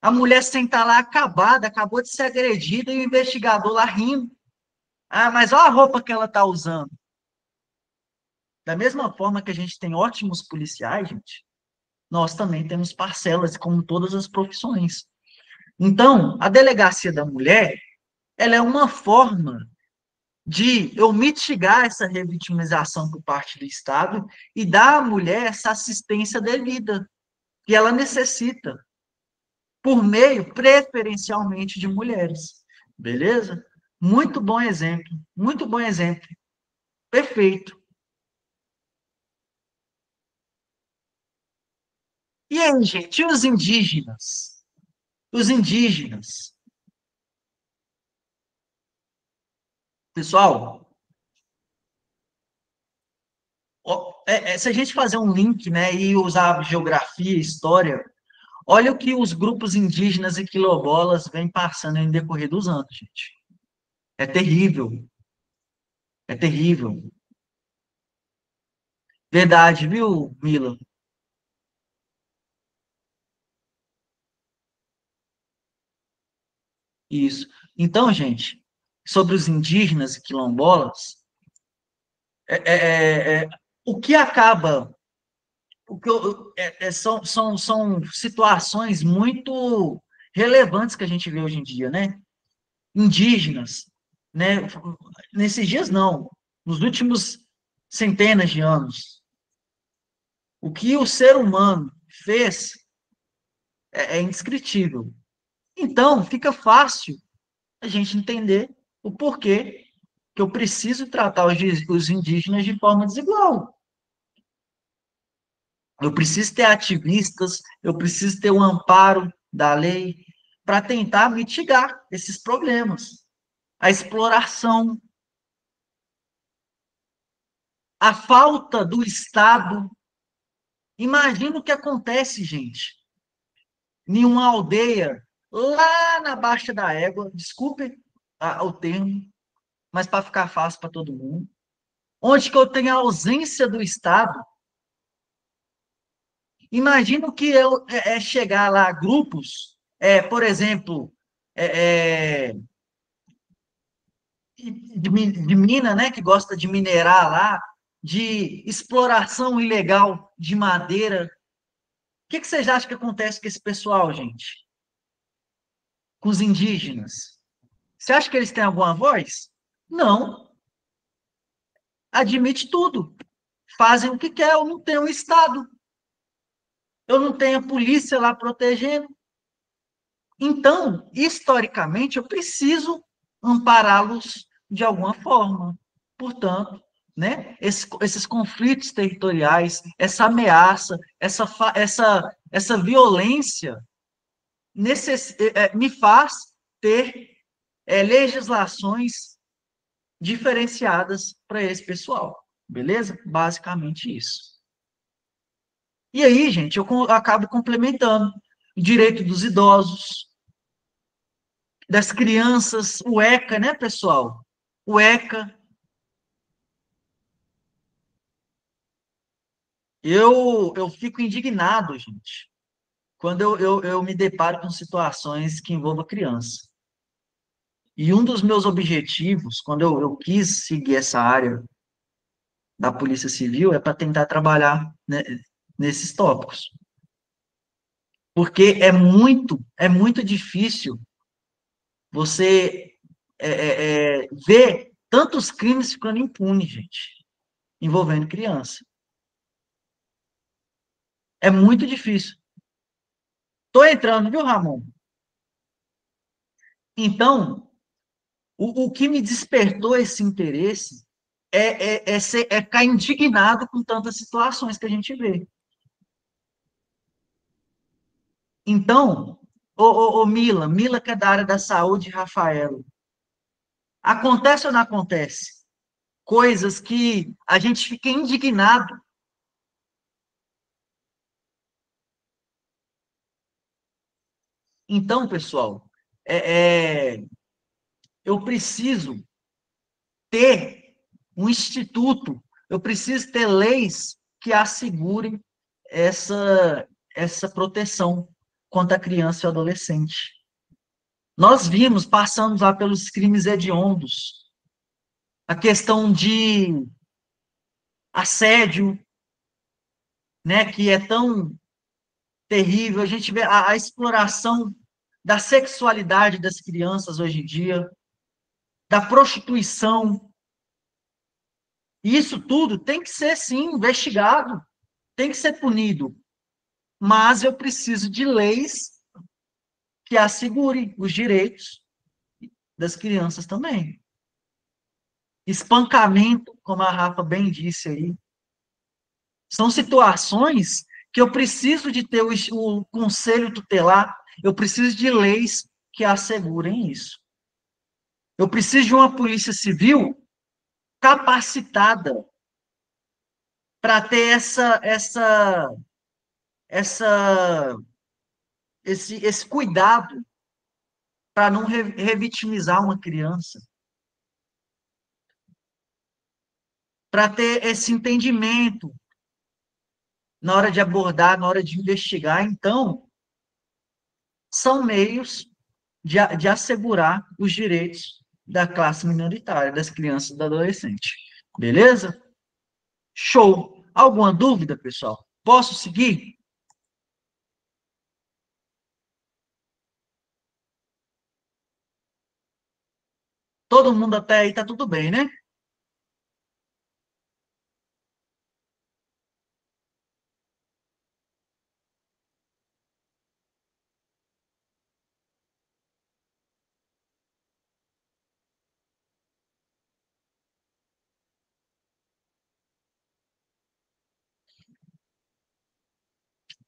A mulher sentar lá acabada, acabou de ser agredida e o investigador lá rindo. Ah, mas olha a roupa que ela está usando. Da mesma forma que a gente tem ótimos policiais, gente, nós também temos parcelas, como todas as profissões. Então, a delegacia da mulher, ela é uma forma de eu mitigar essa revitimização por parte do Estado e dar à mulher essa assistência devida que ela necessita, por meio, preferencialmente, de mulheres. Beleza? Muito bom exemplo. Muito bom exemplo. Perfeito. E aí, gente, e os indígenas? Os indígenas. Pessoal, se a gente fazer um link, né, e usar geografia, história, olha o que os grupos indígenas e quilombolas vêm passando em decorrer dos anos, gente. É terrível, é terrível. Verdade, viu, Mila? Isso. Então, gente, sobre os indígenas e quilombolas, é, é, é, o que acaba, são situações muito relevantes que a gente vê hoje em dia, né? Indígenas, né? Nesses dias não, nos últimos centenas de anos, o que o ser humano fez é indescritível. Então, fica fácil a gente entender o porquê que eu preciso tratar os indígenas de forma desigual. Eu preciso ter ativistas, eu preciso ter o amparo da lei para tentar mitigar esses problemas. A exploração, a falta do Estado. Imagina o que acontece, gente, em uma aldeia lá na Baixa da Égua, desculpe o termo, mas para ficar fácil para todo mundo, onde que eu tenho a ausência do Estado. Imagino que chegar lá grupos, por exemplo, é, é, de mina, né, que gosta de minerar lá, de exploração ilegal de madeira. O que vocês acham que acontece com esse pessoal, gente? Com os indígenas? Você acha que eles têm alguma voz? Não. Admite tudo. Fazem o que quer. Eu não tenho Estado. Eu não tenho a polícia lá protegendo. Então, historicamente, eu preciso ampará-los de alguma forma. Portanto, né, esses conflitos territoriais, essa ameaça, essa violência me faz ter legislações diferenciadas para esse pessoal. Beleza? Basicamente isso. E aí, gente, eu acabo complementando o direito dos idosos, das crianças, o ECA, né, pessoal? O ECA. Eu fico indignado, gente, quando eu me deparo com situações que envolvam criança. E um dos meus objetivos, quando eu quis seguir essa área da Polícia Civil, é para tentar trabalhar, né, nesses tópicos. Porque é muito difícil você ver tantos crimes ficando impunes, gente, envolvendo criança. É muito difícil. Tô entrando, viu, Ramon? Então, o que me despertou esse interesse é ficar indignado com tantas situações que a gente vê. Então, ô Mila que é da área da saúde, Rafael, acontece ou não acontece? Coisas que a gente fica indignado. Então, pessoal, eu preciso ter um instituto, eu preciso ter leis que assegurem essa proteção contra a criança e o adolescente. Nós vimos, passamos lá pelos crimes hediondos, a questão de assédio, né, que é tão terrível, a gente vê a exploração da sexualidade das crianças hoje em dia, da prostituição. E isso tudo tem que ser, sim, investigado, tem que ser punido. Mas eu preciso de leis que assegurem os direitos das crianças também. Espancamento, como a Rafa bem disse aí, são situações que eu preciso de ter o conselho tutelar, eu preciso de leis que assegurem isso. Eu preciso de uma polícia civil capacitada para ter essa, esse cuidado para não revitimizar uma criança, para ter esse entendimento na hora de abordar, na hora de investigar. Então, são meios de assegurar os direitos da classe minoritária, das crianças e do adolescente. Beleza? Show! Alguma dúvida, pessoal? Posso seguir? Todo mundo até aí tá tudo bem, né?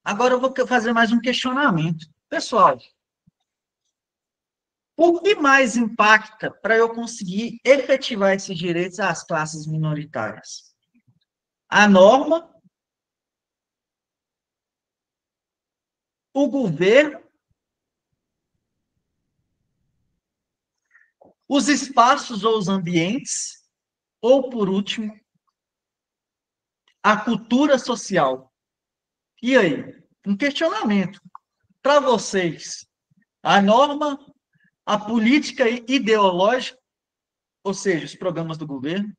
Agora eu vou fazer mais um questionamento. Pessoal, o que mais impacta para eu conseguir efetivar esses direitos às classes minoritárias? A norma, o governo, os espaços ou os ambientes, ou, por último, a cultura social. E aí? Um questionamento para vocês. A norma, a política ideológica, ou seja, os programas do governo,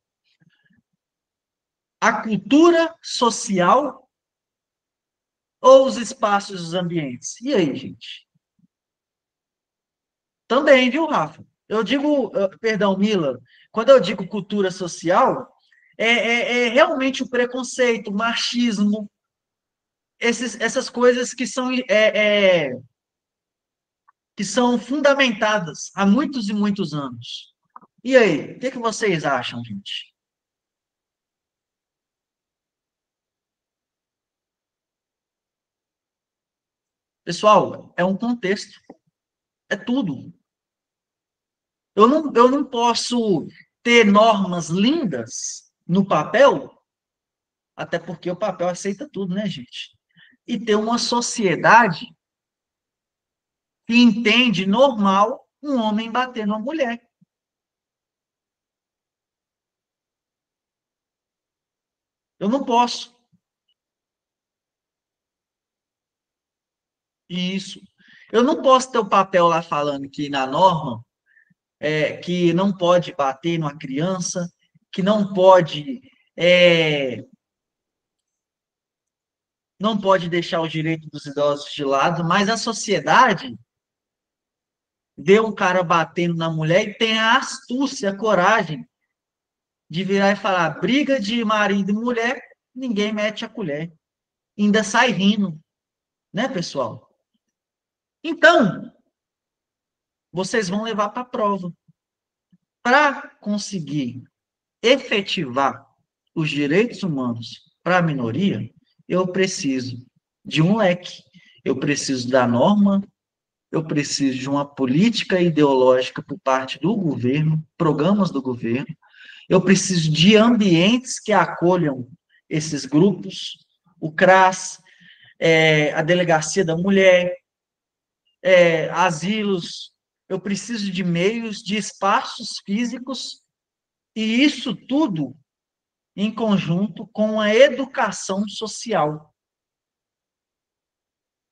a cultura social ou os espaços e os ambientes? E aí, gente? Também, viu, Rafa? Eu digo, perdão, Mila, quando eu digo cultura social, é realmente o preconceito, o machismo, essas coisas que são fundamentadas há muitos e muitos anos. E aí, o que vocês acham, gente? Pessoal, é um contexto, é tudo. Eu não posso ter normas lindas no papel, até porque o papel aceita tudo, né, gente? E ter uma sociedade que entende normal um homem bater numa mulher. Eu não posso. Isso. Eu não posso ter o papel lá falando que na norma que não pode bater numa criança, que não pode deixar o direito dos idosos de lado, mas a sociedade vê um cara batendo na mulher e tem a astúcia, a coragem de virar e falar: briga de marido e mulher, ninguém mete a colher. Ainda sai rindo, né, pessoal? Então, vocês vão levar para a prova. Para conseguir efetivar os direitos humanos para a minoria, eu preciso de um leque, eu preciso da norma, eu preciso de uma política ideológica por parte do governo, programas do governo, eu preciso de ambientes que acolham esses grupos, o CRAS, a Delegacia da Mulher, asilos, eu preciso de meios, de espaços físicos, e isso tudo em conjunto com a educação social.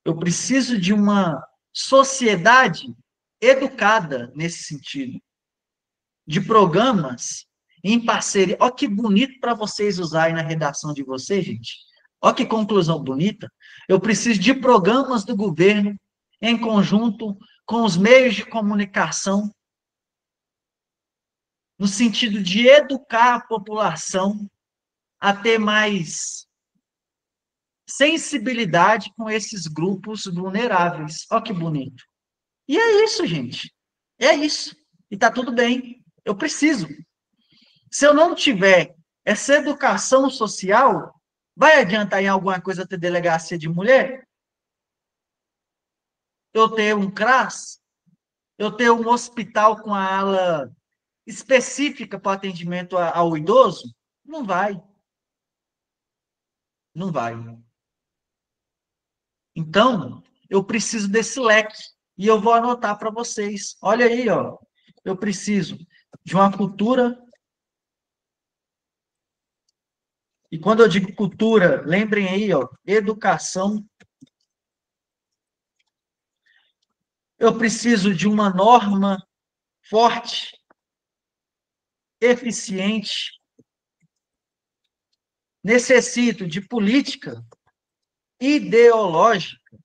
Eu preciso de uma sociedade educada nesse sentido, de programas em parceria. Olha que bonito para vocês usarem na redação de vocês, gente. Olha que conclusão bonita. Eu preciso de programas do governo em conjunto com os meios de comunicação, no sentido de educar a população a ter mais sensibilidade com esses grupos vulneráveis. Olha que bonito. E é isso, gente. É isso. E tá tudo bem. Eu preciso. Se eu não tiver essa educação social, vai adiantar em alguma coisa ter delegacia de mulher? Eu ter um CRAS? Eu ter um hospital com a ala específica para atendimento ao idoso? Não vai. Não vai. Então, eu preciso desse leque. E eu vou anotar para vocês. Olha aí, ó. Eu preciso de uma cultura. E quando eu digo cultura, lembrem aí, ó, educação. Eu preciso de uma norma forte, eficiente. Necessito de política ideológica.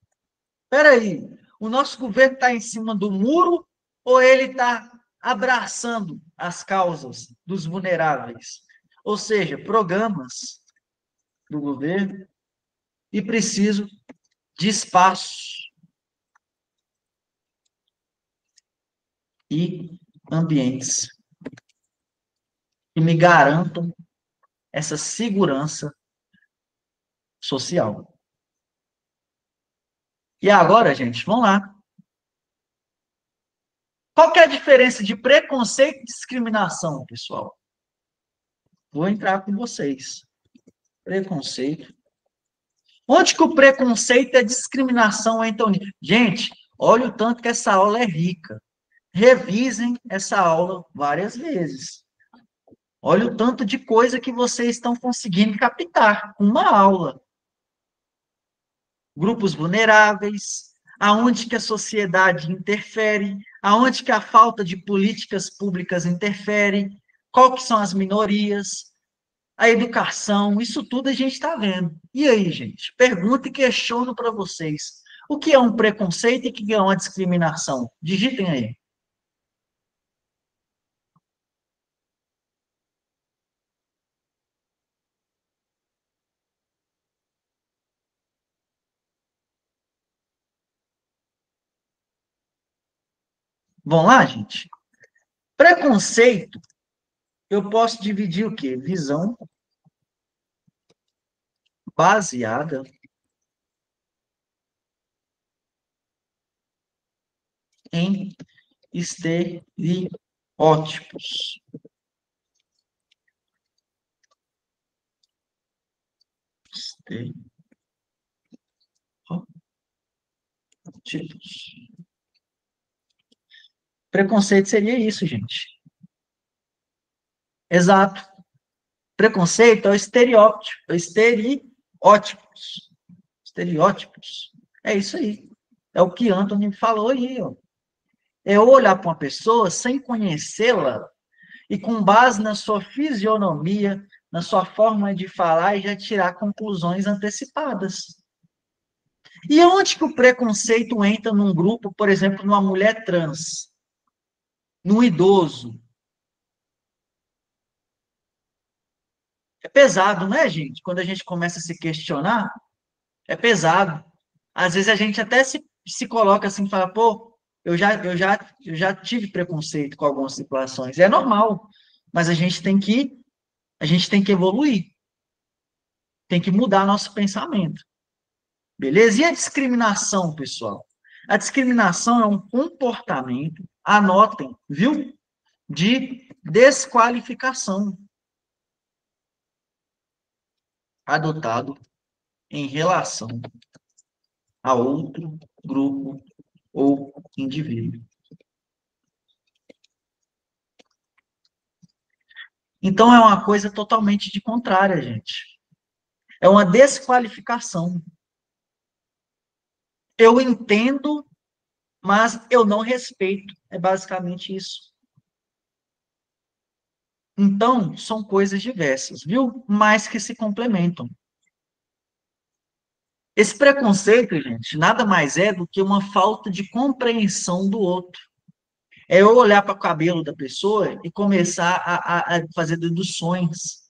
Espera aí, o nosso governo está em cima do muro ou ele está abraçando as causas dos vulneráveis? Ou seja, programas do governo e preciso de espaço e ambientes que me garantam essa segurança social. E agora, gente, vamos lá. Qual que é a diferença de preconceito e discriminação, pessoal? Vou entrar com vocês. Preconceito. Onde que o preconceito e a discriminação entram nisso? Gente, olha o tanto que essa aula é rica. Revisem essa aula várias vezes. Olha o tanto de coisa que vocês estão conseguindo captar com uma aula. Grupos vulneráveis, aonde que a sociedade interfere, aonde que a falta de políticas públicas interfere, qual que são as minorias, a educação, isso tudo a gente está vendo. E aí, gente? Pergunto e questiono para vocês. O que é um preconceito e o que é uma discriminação? Digitem aí. Vamos lá, gente? Preconceito, eu posso dividir o quê? Visão baseada em estereótipos. Estereótipos. Preconceito seria isso, gente. Exato. Preconceito é o estereótipo, estereótipos. Estereótipos. É isso aí. É o que Anthony falou aí, ó. É eu olhar para uma pessoa sem conhecê-la e com base na sua fisionomia, na sua forma de falar e já tirar conclusões antecipadas. E onde que o preconceito entra num grupo, por exemplo, numa mulher trans, num idoso? É pesado, né, gente? Quando a gente começa a se questionar, é pesado. Às vezes a gente até se coloca assim, fala, pô, eu já tive preconceito com algumas situações. É normal, mas a gente tem que evoluir, tem que mudar nosso pensamento. Beleza? E a discriminação, pessoal? A discriminação é um comportamento, anotem, viu? De desqualificação adotado em relação a outro grupo ou indivíduo. Então, é uma coisa totalmente de contrária, gente. É uma desqualificação. Eu entendo, mas eu não respeito. É basicamente isso. Então, são coisas diversas, viu? Mas que se complementam. Esse preconceito, gente, nada mais é do que uma falta de compreensão do outro. É eu olhar para o cabelo da pessoa e começar a fazer deduções.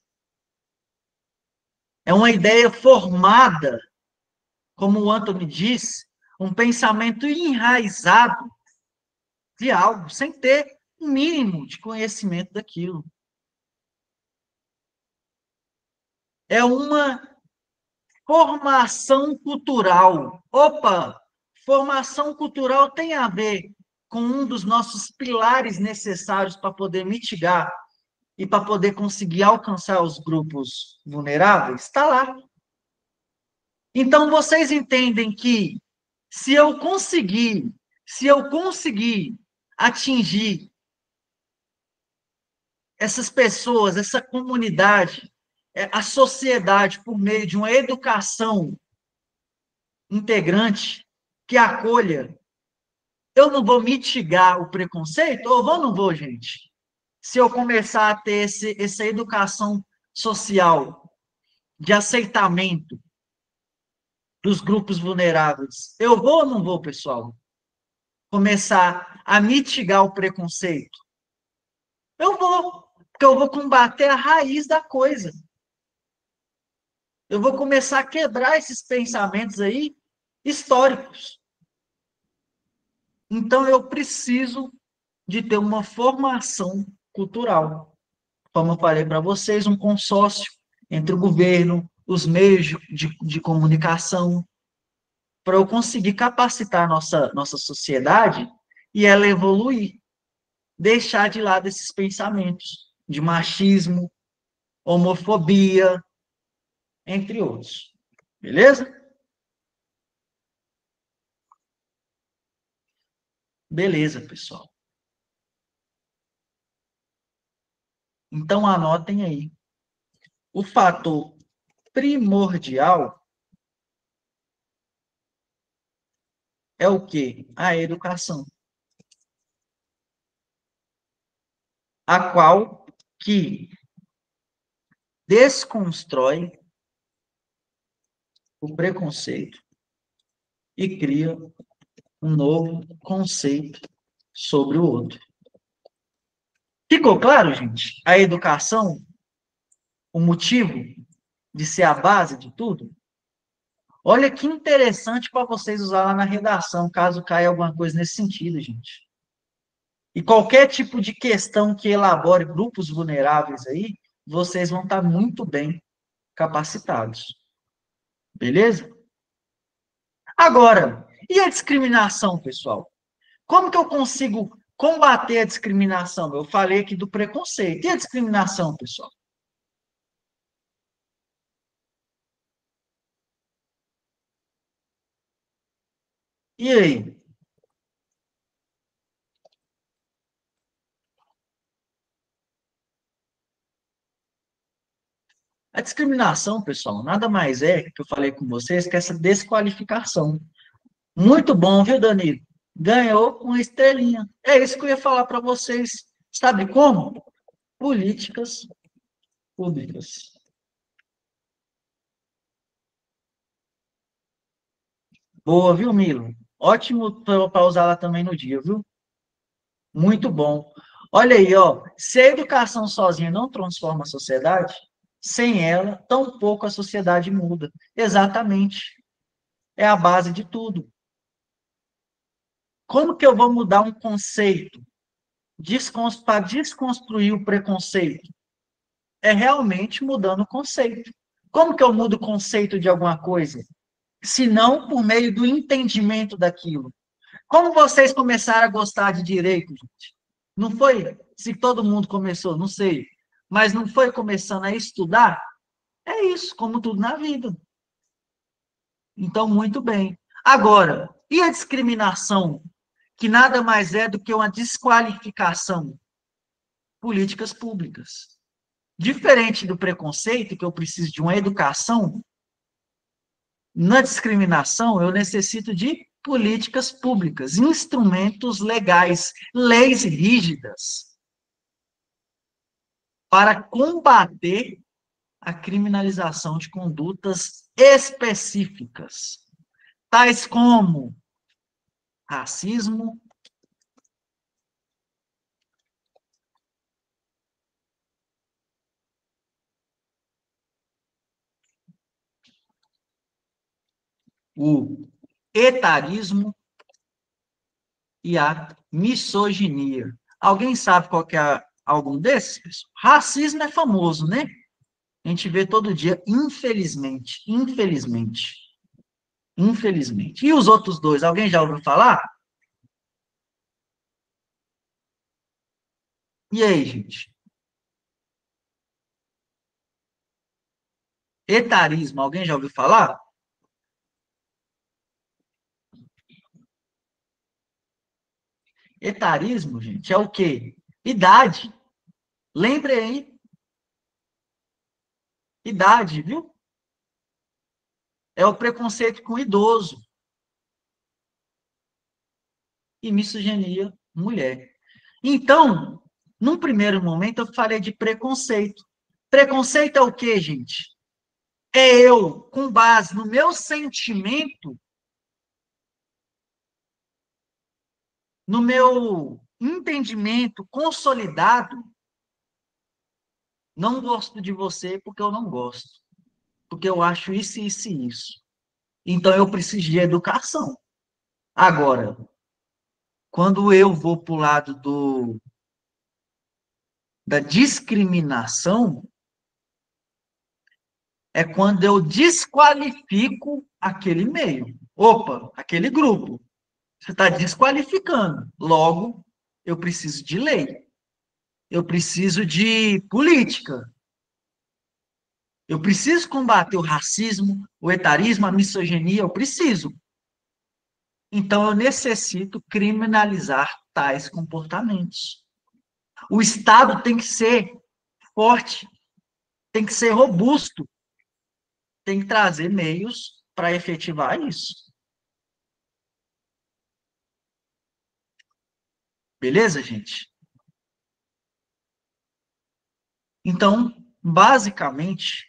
É uma ideia formada, como o Anthony disse, um pensamento enraizado de algo, sem ter um mínimo de conhecimento daquilo. É uma formação cultural. Opa! Formação cultural tem a ver com um dos nossos pilares necessários para poder mitigar e para poder conseguir alcançar os grupos vulneráveis? Está lá. Então, vocês entendem que se eu conseguir atingir essas pessoas, essa comunidade, a sociedade, por meio de uma educação integrante, que acolha, eu não vou mitigar o preconceito? Ou vou ou não vou, gente? Se eu começar a ter essa educação social de aceitamento dos grupos vulneráveis, eu vou ou não vou, pessoal? Começar a mitigar o preconceito? Eu vou, porque eu vou combater a raiz da coisa. Eu vou começar a quebrar esses pensamentos aí históricos. Então, eu preciso de ter uma formação cultural. Como eu falei para vocês, um consórcio entre o governo, os meios de comunicação, para eu conseguir capacitar nossa sociedade e ela evoluir. Deixar de lado esses pensamentos de machismo, homofobia, entre outros. Beleza? Beleza, pessoal. Então, anotem aí. O fator primordial é o quê? A educação. A qual que desconstrói o preconceito e cria um novo conceito sobre o outro. Ficou claro, gente? A educação, o motivo de ser a base de tudo? Olha que interessante para vocês usar lá na redação, caso caia alguma coisa nesse sentido, gente. E qualquer tipo de questão que elabore grupos vulneráveis aí, vocês vão estar muito bem capacitados. Beleza? Agora, e a discriminação, pessoal? Como que eu consigo combater a discriminação? Eu falei aqui do preconceito. E a discriminação, pessoal? E aí? A discriminação, pessoal, nada mais é, que eu falei com vocês, que essa desqualificação. Muito bom, viu, Danilo? Ganhou com estrelinha. É isso que eu ia falar para vocês. Sabe como? Políticas públicas. Boa, viu, Milo? Ótimo para usar lá também no dia, viu? Muito bom. Olha aí, ó. Se a educação sozinha não transforma a sociedade, sem ela, tampouco a sociedade muda. Exatamente. É a base de tudo. Como que eu vou mudar um conceito para desconstruir o preconceito? É realmente mudando o conceito. Como que eu mudo o conceito de alguma coisa? Se não por meio do entendimento daquilo. Como vocês começaram a gostar de direito, gente? Não foi se todo mundo começou, não sei, mas não foi começando a estudar? É isso, como tudo na vida. Então, muito bem. Agora, e a discriminação, que nada mais é do que uma desqualificação? Políticas públicas. Diferente do preconceito, que eu preciso de uma educação, na discriminação eu necessito de políticas públicas, instrumentos legais, leis rígidas, para combater a criminalização de condutas específicas, tais como racismo, o etarismo e a misoginia. Alguém sabe qual que é algum desses? Racismo é famoso, né? A gente vê todo dia, infelizmente, infelizmente, infelizmente. E os outros dois, alguém já ouviu falar? E aí, gente? Etarismo, alguém já ouviu falar? Etarismo, gente, é o quê? Idade. Lembre aí, idade, viu? É o preconceito com idoso e misoginia mulher. Então, num primeiro momento, eu falei de preconceito. Preconceito é o quê, gente? É eu, com base no meu sentimento, no meu entendimento consolidado, não gosto de você porque eu não gosto, porque eu acho isso, isso e isso. Então eu preciso de educação. Agora, quando eu vou para o lado da discriminação, é quando eu desqualifico aquele meio. Opa, aquele grupo. Você está desqualificando. Logo, eu preciso de lei. Eu preciso de política. Eu preciso combater o racismo, o etarismo, a misoginia. Eu preciso. Então, eu necessito criminalizar tais comportamentos. O Estado tem que ser forte, tem que ser robusto, tem que trazer meios para efetivar isso. Beleza, gente? Então, basicamente,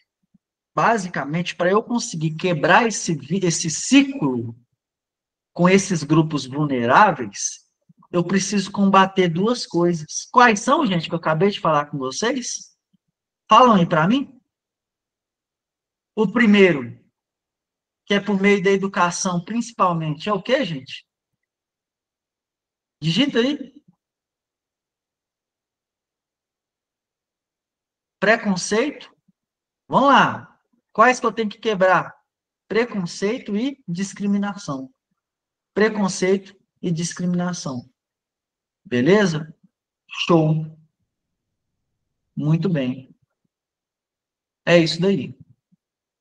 para eu conseguir quebrar esse ciclo com esses grupos vulneráveis, eu preciso combater duas coisas. Quais são, gente, que eu acabei de falar com vocês? Falam aí para mim. O primeiro, que é por meio da educação, principalmente, é o quê, gente? Digita aí. Preconceito. Vamos lá. Quais que eu tenho que quebrar? Preconceito e discriminação. Preconceito e discriminação. Beleza? Show. Muito bem. É isso daí.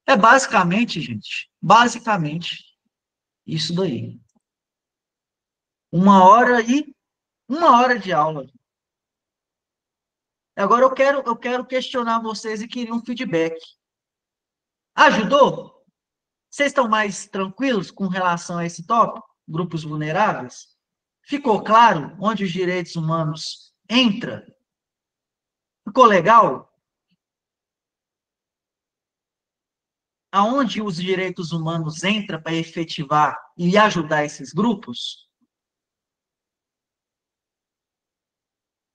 É basicamente, gente, basicamente isso daí. 1 hora de aula. Agora eu quero questionar vocês e queria um feedback. Ajudou? Vocês estão mais tranquilos com relação a esse tópico? Grupos vulneráveis? Ficou claro onde os direitos humanos entra? Ficou legal? Aonde os direitos humanos entram para efetivar e ajudar esses grupos?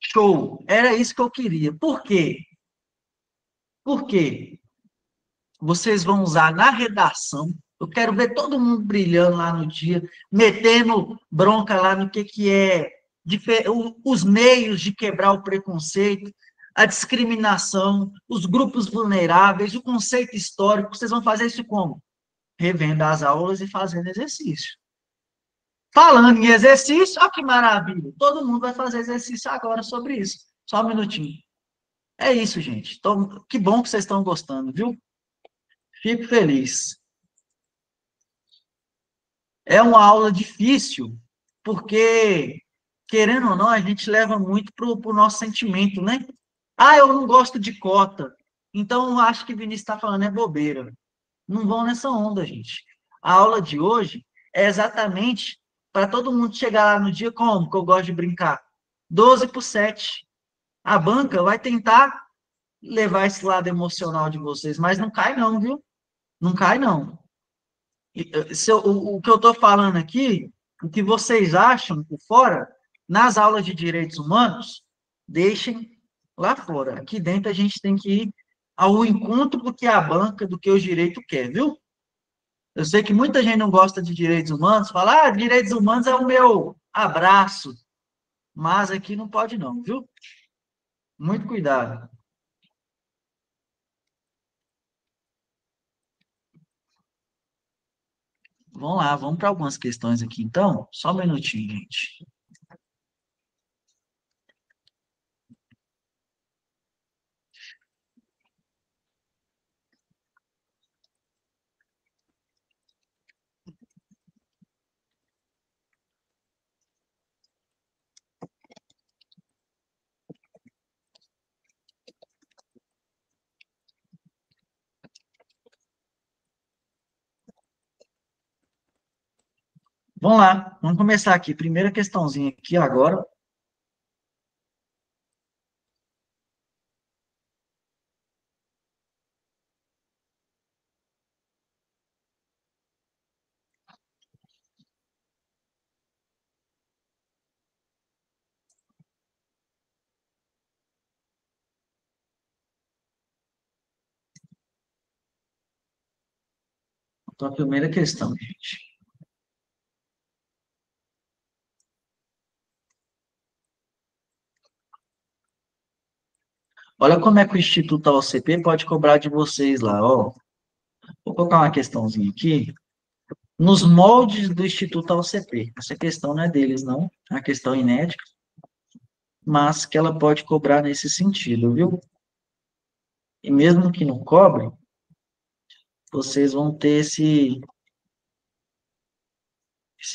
Show! Era isso que eu queria. Por quê? Porque vocês vão usar na redação. Eu quero ver todo mundo brilhando lá no dia, metendo bronca lá no que é os meios de quebrar o preconceito, a discriminação, os grupos vulneráveis, o conceito histórico. Vocês vão fazer isso como? Revendo as aulas e fazendo exercício. Falando em exercício, olha que maravilha. Todo mundo vai fazer exercício agora sobre isso. Só um minutinho. É isso, gente. Então, que bom que vocês estão gostando, viu? Fico feliz. É uma aula difícil, porque, querendo ou não, a gente leva muito para o nosso sentimento, né? Ah, eu não gosto de cota. Então, eu acho que o Vinícius está falando é bobeira. Não vão nessa onda, gente. A aula de hoje é exatamente para todo mundo chegar lá no dia como, que eu gosto de brincar. 12/7. A banca vai tentar levar esse lado emocional de vocês, mas não cai não, viu? Não cai não. O que eu estou falando aqui, o que vocês acham por fora, nas aulas de direitos humanos, deixem lá fora. Aqui dentro a gente tem que ir ao encontro do que a banca, do que o direito quer, viu? Eu sei que muita gente não gosta de direitos humanos, fala, direitos humanos é o meu abraço, mas aqui não pode não, viu? Muito cuidado. Vamos lá, vamos para algumas questões aqui então. Só um minutinho, gente. Vamos lá, vamos começar aqui. Primeira questãozinha aqui agora. Então, a primeira questão, gente. Olha como é que o Instituto AOCP pode cobrar de vocês lá, ó. Vou colocar uma questãozinha aqui. Nos moldes do Instituto AOCP. Essa questão não é deles, não. É uma questão inédita, mas que ela pode cobrar nesse sentido, viu? E mesmo que não cobre, vocês vão ter esse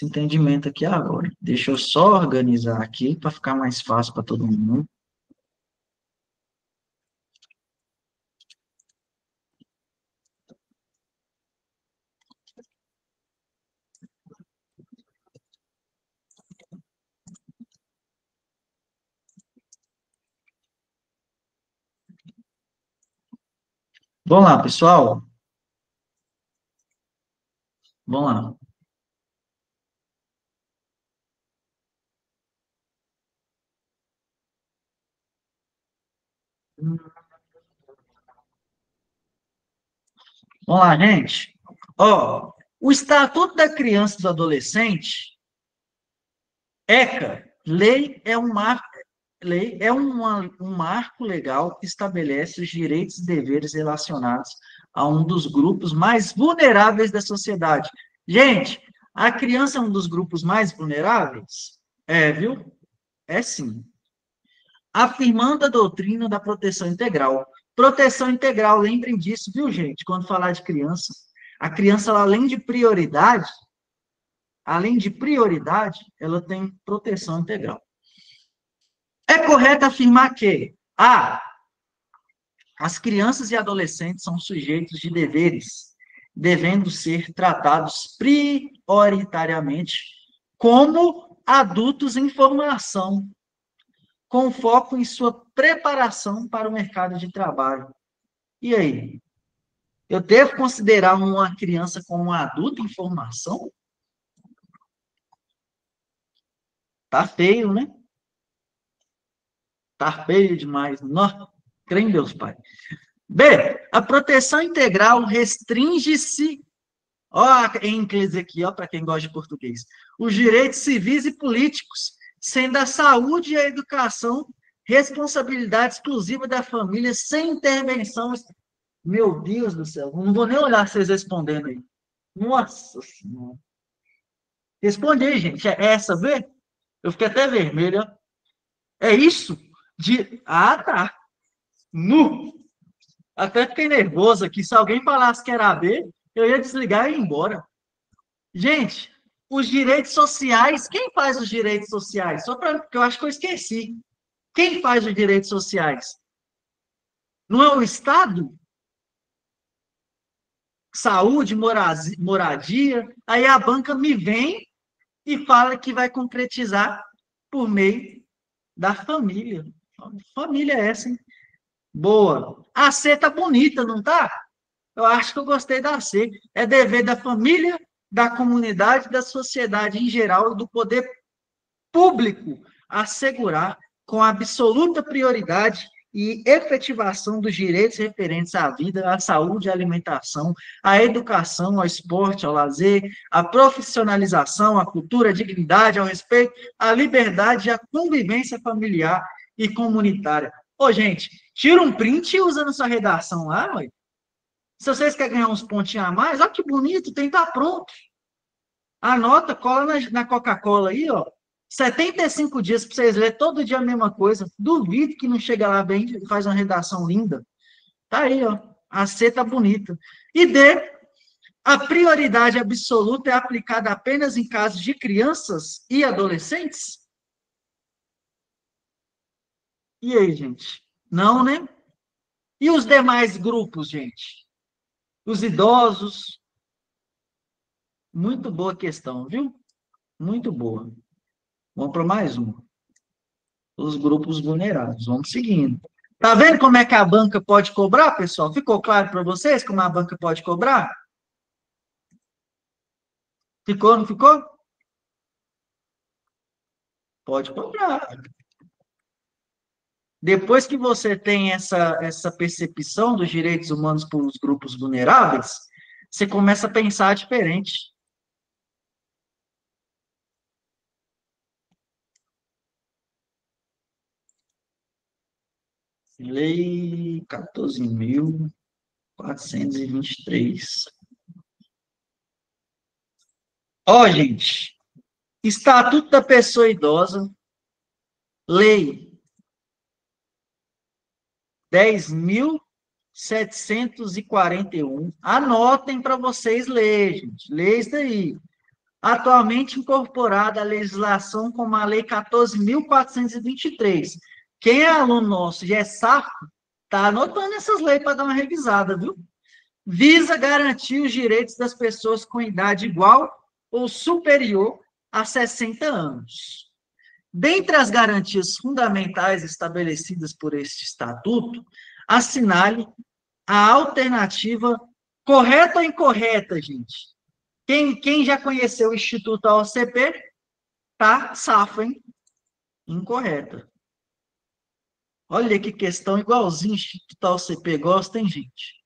entendimento aqui agora. Deixa eu só organizar aqui para ficar mais fácil para todo mundo. Vamos lá, pessoal? Vamos lá. Vamos lá, gente. Ó, o Estatuto da Criança e do Adolescente, ECA, lei é um marco legal que estabelece os direitos e deveres relacionados a um dos grupos mais vulneráveis da sociedade. Gente, a criança é um dos grupos mais vulneráveis? É, viu? É sim. Afirmando a doutrina da proteção integral. Proteção integral, lembrem disso, viu, gente? Quando falar de criança, a criança, ela, além de prioridade, ela tem proteção integral. É correto afirmar que as crianças e adolescentes são sujeitos de deveres, devendo ser tratados prioritariamente como adultos em formação, com foco em sua preparação para o mercado de trabalho. E aí? Eu devo considerar uma criança como um adulto em formação? Tá feio, né? Tá feio demais. Não, crê em Deus, Pai. B, a proteção integral restringe-se, ó, em inglês aqui, ó, para quem gosta de português, os direitos civis e políticos, sendo a saúde e a educação responsabilidade exclusiva da família, sem intervenção. Meu Deus do céu, não vou nem olhar vocês respondendo aí. Nossa Senhora. Responde aí, gente. É essa, vê? Eu fiquei até vermelho. É isso? Ah, tá. Nu. Até fiquei nervoso aqui. Se alguém falasse que era B, eu ia desligar e ir embora. Gente, os direitos sociais, quem faz os direitos sociais? Só para, porque eu acho que eu esqueci. Quem faz os direitos sociais? Não é o Estado? Saúde, moradia. Aí a banca me vem e fala que vai concretizar por meio da família. Família é essa, hein? Boa. A C tá bonita, não tá? Eu acho que eu gostei da C. É dever da família, da comunidade, da sociedade em geral e do poder público assegurar com absoluta prioridade e efetivação dos direitos referentes à vida, à saúde, à alimentação, à educação, ao esporte, ao lazer, à profissionalização, à cultura, à dignidade, ao respeito, à liberdade e à convivência familiar e comunitária. Ô, gente, tira um print e usa na sua redação lá, ué. Se vocês querem ganhar uns pontinhos a mais, olha que bonito, tem que estar pronto. Anota, cola na Coca-Cola aí, ó. 75 dias para vocês lerem todo dia a mesma coisa. Duvido que não chega lá bem e faz uma redação linda. Tá aí, ó. A C tá bonita. E D, a prioridade absoluta é aplicada apenas em casos de crianças e adolescentes? E aí, gente? Não, né? E os demais grupos, gente? Os idosos? Muito boa questão, viu? Muito boa. Vamos para mais um. Os grupos vulneráveis. Vamos seguindo. Tá vendo como é que a banca pode cobrar, pessoal? Ficou claro para vocês como a banca pode cobrar? Ficou, não ficou? Pode cobrar. Depois que você tem essa percepção dos direitos humanos para os grupos vulneráveis, você começa a pensar diferente. Lei 14.423. Ó, gente, Estatuto da Pessoa Idosa, Lei 10.741. Anotem para vocês lerem, gente. Lê isso daí. Atualmente incorporada à legislação como a Lei 14.423. Quem é aluno nosso e é safo, está anotando essas leis para dar uma revisada, viu? Visa garantir os direitos das pessoas com idade igual ou superior a 60 anos. Dentre as garantias fundamentais estabelecidas por este estatuto, assinale a alternativa correta ou incorreta, gente? Quem já conheceu o Instituto AOCP, tá safo, hein? Incorreta. Olha que questão igualzinho o Instituto AOCP gosta, hein, gente?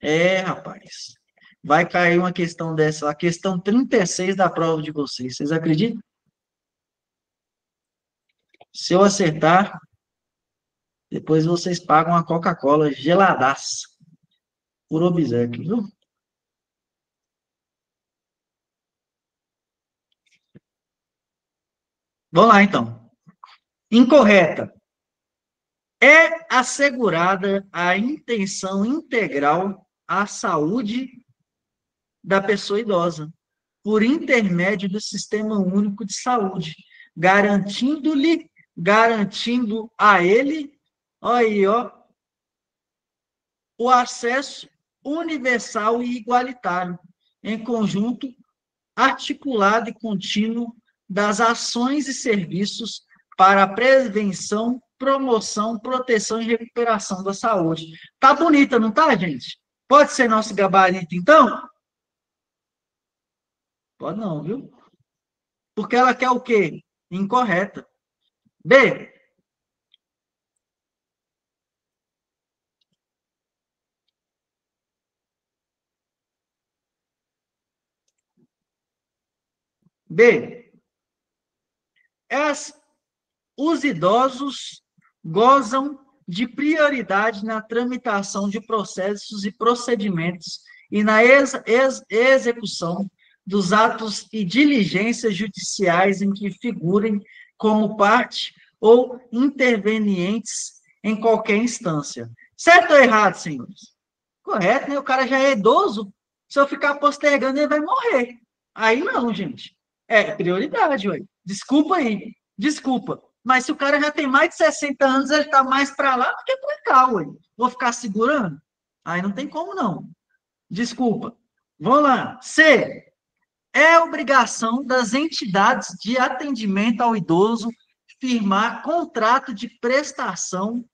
É, rapaz. Vai cair uma questão dessa, a questão 36 da prova de vocês. Vocês acreditam? Se eu acertar, depois vocês pagam a Coca-Cola geladaça, por obséquio, viu? Vamos lá, então. Incorreta. É assegurada a intenção integral à saúde da pessoa idosa, por intermédio do Sistema Único de Saúde, garantindo a ele, ó aí, ó, o acesso universal e igualitário, em conjunto articulado e contínuo das ações e serviços para a prevenção, promoção, proteção e recuperação da saúde. Tá bonita, não tá, gente? Pode ser nosso gabarito, então? Pode não, viu? Porque ela quer o quê? Incorreta. B. B. As, os idosos gozam de prioridade na tramitação de processos e procedimentos e na execução dos atos e diligências judiciais em que figurem como parte ou intervenientes em qualquer instância. Certo ou errado, senhores? Correto, né? O cara já é idoso, se eu ficar postergando, ele vai morrer. Aí não, gente. É prioridade, ué. Desculpa aí, desculpa. Mas se o cara já tem mais de 60 anos, ele está mais para lá do que para cá, ué. Vou ficar segurando? Aí não tem como, não. Desculpa. Vamos lá. C. É obrigação das entidades de atendimento ao idoso firmar contrato de prestação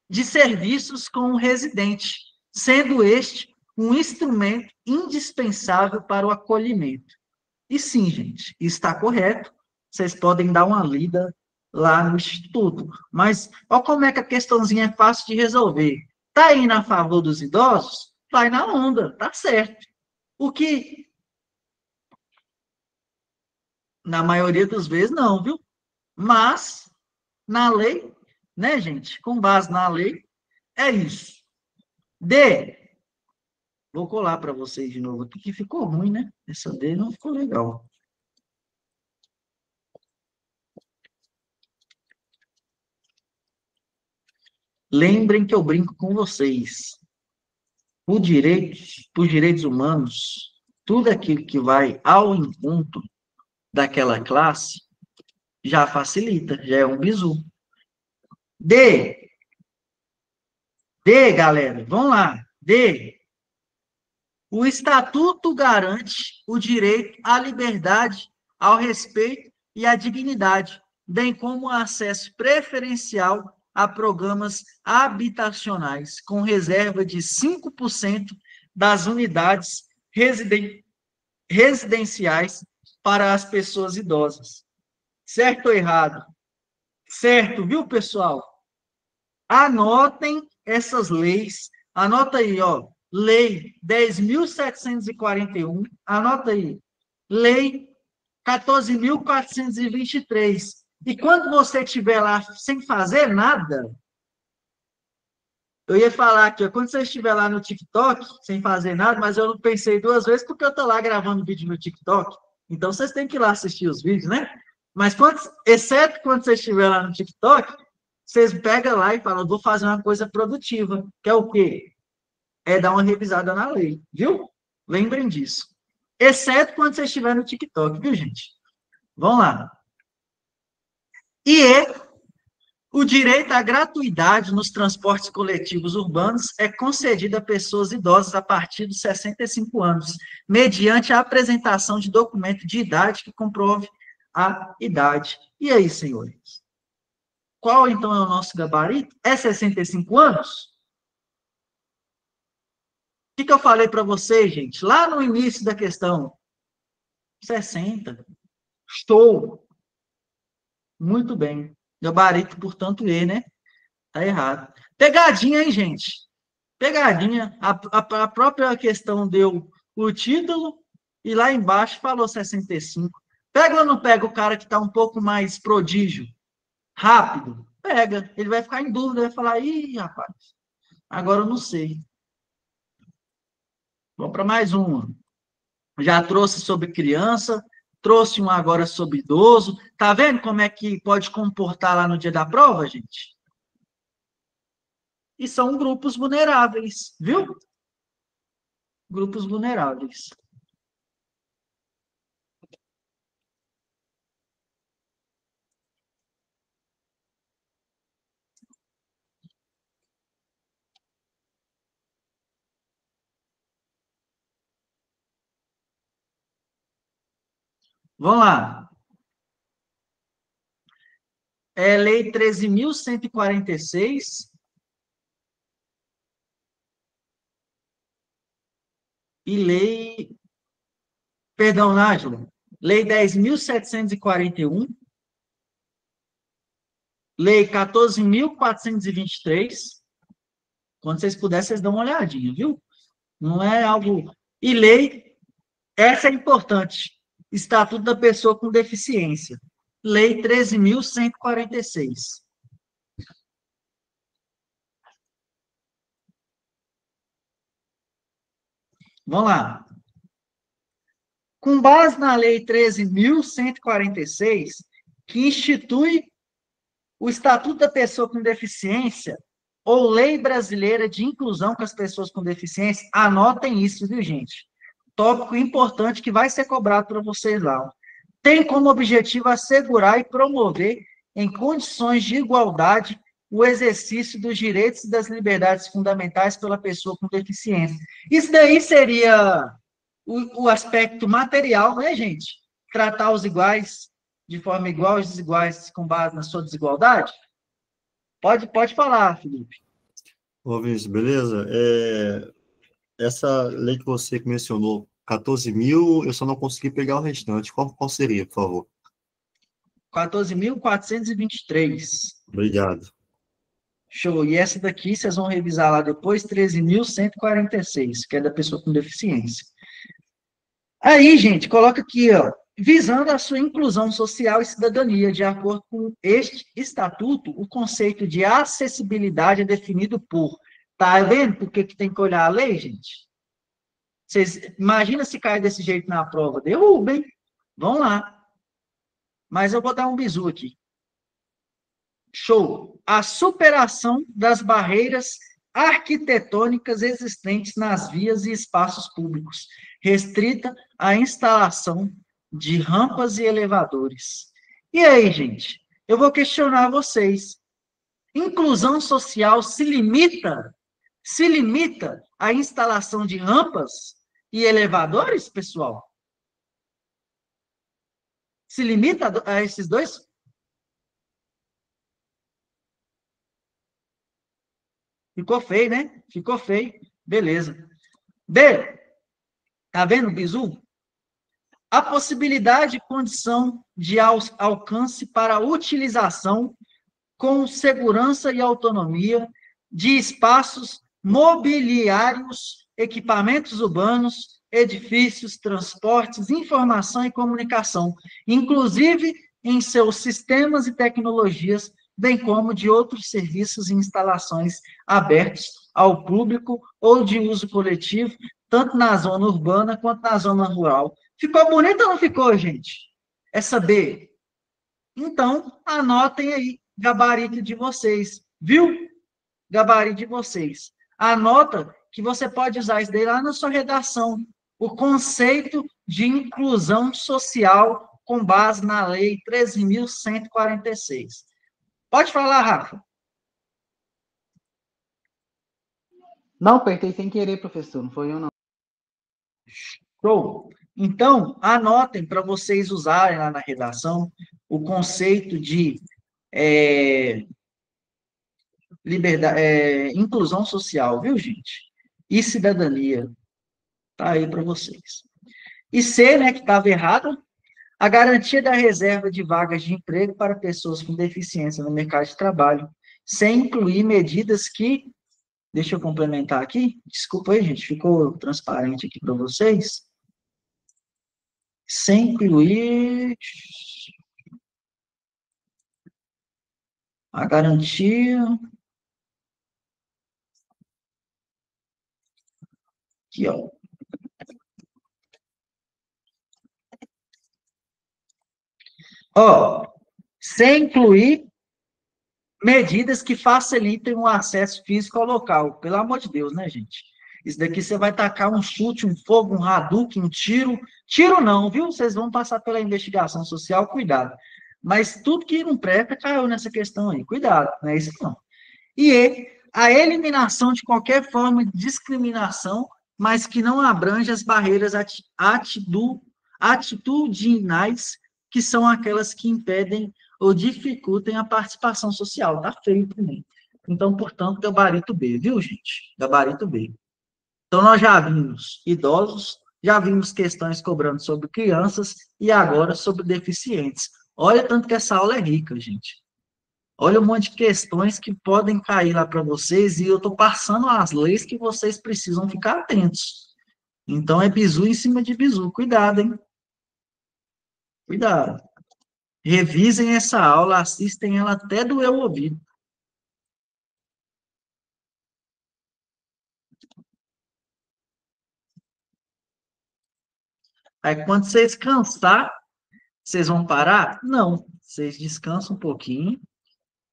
de serviços com o residente, sendo este um instrumento indispensável para o acolhimento. E sim, gente, está correto. Vocês podem dar uma lida lá no Instituto. Mas olha como é que a questãozinha é fácil de resolver. Está indo a favor dos idosos? Vai na onda, tá certo. O que, na maioria das vezes, não, viu? Mas, na lei, né, gente? Com base na lei, é isso. D. Vou colar para vocês de novo aqui, que ficou ruim, né? Essa D não ficou legal. Lembrem que eu brinco com vocês. Por direitos humanos, tudo aquilo que vai ao encontro daquela classe já facilita, já é um bizu. D, galera, vamos lá. D, O Estatuto garante o direito à liberdade, ao respeito e à dignidade, bem como o acesso preferencial a programas habitacionais, com reserva de 5% das unidades residenciais para as pessoas idosas. Certo ou errado? Certo, viu, pessoal? Anotem essas leis. Anota aí, ó. Lei 10.741. Anota aí. Lei 14.423. E quando você estiver lá sem fazer nada, eu ia falar aqui, ó, quando você estiver lá no TikTok, sem fazer nada, mas eu não pensei duas vezes porque eu tô lá gravando vídeo no TikTok. Então vocês têm que ir lá assistir os vídeos, né? Mas exceto quando você estiver lá no TikTok, vocês pegam lá e falam, vou fazer uma coisa produtiva, que é o quê? É dar uma revisada na lei, viu? Lembrem disso. Exceto quando você estiver no TikTok, viu, gente? Vamos lá. E o direito à gratuidade nos transportes coletivos urbanos é concedido a pessoas idosas a partir dos 65 anos, mediante a apresentação de documento de idade que comprove a idade. E aí, senhores? Qual, então, é o nosso gabarito? É 65 anos? O que eu falei para vocês, gente? Lá no início da questão, 60. Estou. Muito bem. Gabarito, portanto, E, né? Tá errado. Pegadinha, hein, gente? Pegadinha. A própria questão deu o título e lá embaixo falou 65. Pega ou não pega o cara que está um pouco mais prodígio? Rápido? Pega. Ele vai ficar em dúvida, vai falar, ih, rapaz, agora eu não sei. Vamos para mais uma. Já trouxe sobre criança, trouxe um agora sobre idoso. Tá vendo como é que pode comportar lá no dia da prova, gente? E são grupos vulneráveis, viu? Grupos vulneráveis. Vamos lá. É Lei 13.146 e Lei... Perdão, Nájila. Lei 10.741, Lei 14.423. Quando vocês puderem, vocês dão uma olhadinha, viu? Não é algo... E lei, essa é importante, Estatuto da Pessoa com Deficiência. Lei 13.146. Vamos lá. Com base na Lei 13.146, que institui o Estatuto da Pessoa com Deficiência, ou Lei Brasileira de Inclusão com as Pessoas com Deficiência, anotem isso, viu, gente? Tópico importante que vai ser cobrado para vocês lá. Tem como objetivo assegurar e promover, em condições de igualdade, o exercício dos direitos e das liberdades fundamentais pela pessoa com deficiência. Isso daí seria o aspecto material, né, gente? Tratar os iguais de forma igual, os desiguais com base na sua desigualdade? Pode falar, Felipe. Ô, Vinícius, beleza? Essa lei que você mencionou, 14.000, eu só não consegui pegar o restante. Qual seria, por favor? 14.423. Obrigado. Show. E essa daqui, vocês vão revisar lá depois, 13.146, que é da pessoa com deficiência. Aí, gente, coloca aqui, ó, visando a sua inclusão social e cidadania, de acordo com este estatuto, o conceito de acessibilidade é definido por... Tá vendo por que tem que olhar a lei, gente? Vocês imagina se cai desse jeito na prova. Derrubem. Vão lá. Mas eu vou dar um bizu aqui. Show. A superação das barreiras arquitetônicas existentes nas vias e espaços públicos, restrita à instalação de rampas e elevadores. E aí, gente? Eu vou questionar vocês. Inclusão social se limita à instalação de rampas? e elevadores, pessoal? Se limita a esses dois? Ficou feio, né? Ficou feio. Beleza. B, tá vendo, bizu? A possibilidade e condição de alcance para a utilização com segurança e autonomia de espaços mobiliários, equipamentos urbanos, edifícios, transportes, informação e comunicação, inclusive em seus sistemas e tecnologias, bem como de outros serviços e instalações abertos ao público ou de uso coletivo, tanto na zona urbana quanto na zona rural. Ficou bonito ou não ficou, gente? Essa B. Então, anotem aí, gabarito de vocês, viu? Gabarito de vocês. Anota que você pode usar isso daí lá na sua redação. O conceito de inclusão social com base na Lei 13.146. Pode falar, Rafa. Não, apertei sem querer, professor. Não foi eu, não. Show. Então, anotem para vocês usarem lá na redação o conceito de inclusão social, viu, gente? E cidadania. Tá aí para vocês. E C, né, que estava errado, a garantia da reserva de vagas de emprego para pessoas com deficiência no mercado de trabalho, sem incluir medidas que... Deixa eu complementar aqui. Desculpa aí, gente, ficou transparente aqui para vocês. Sem incluir a garantia... Aqui, ó. Ó, sem incluir medidas que facilitem o acesso físico ao local. Pelo amor de Deus, né, gente? Isso daqui você vai tacar um chute, um fogo, um Hadouken, um tiro. Tiro não, viu? Vocês vão passar pela investigação social, cuidado. Mas tudo que não presta caiu nessa questão aí. Cuidado, não é isso não. E a eliminação de qualquer forma de discriminação, mas que não abrange as barreiras atitudinais, que são aquelas que impedem ou dificultem a participação social. Tá feio também. Então, portanto, gabarito B, viu, gente? Gabarito B. Então, nós já vimos idosos, já vimos questões cobrando sobre crianças e agora sobre deficientes. Olha tanto que essa aula é rica, gente. Olha um monte de questões que podem cair lá para vocês e eu estou passando as leis que vocês precisam ficar atentos. Então, é bizu em cima de bizu. Cuidado, hein? Cuidado. Revisem essa aula, assistem ela até doer o ouvido. Aí, quando vocês cansar, vocês vão parar? Não. Vocês descansam um pouquinho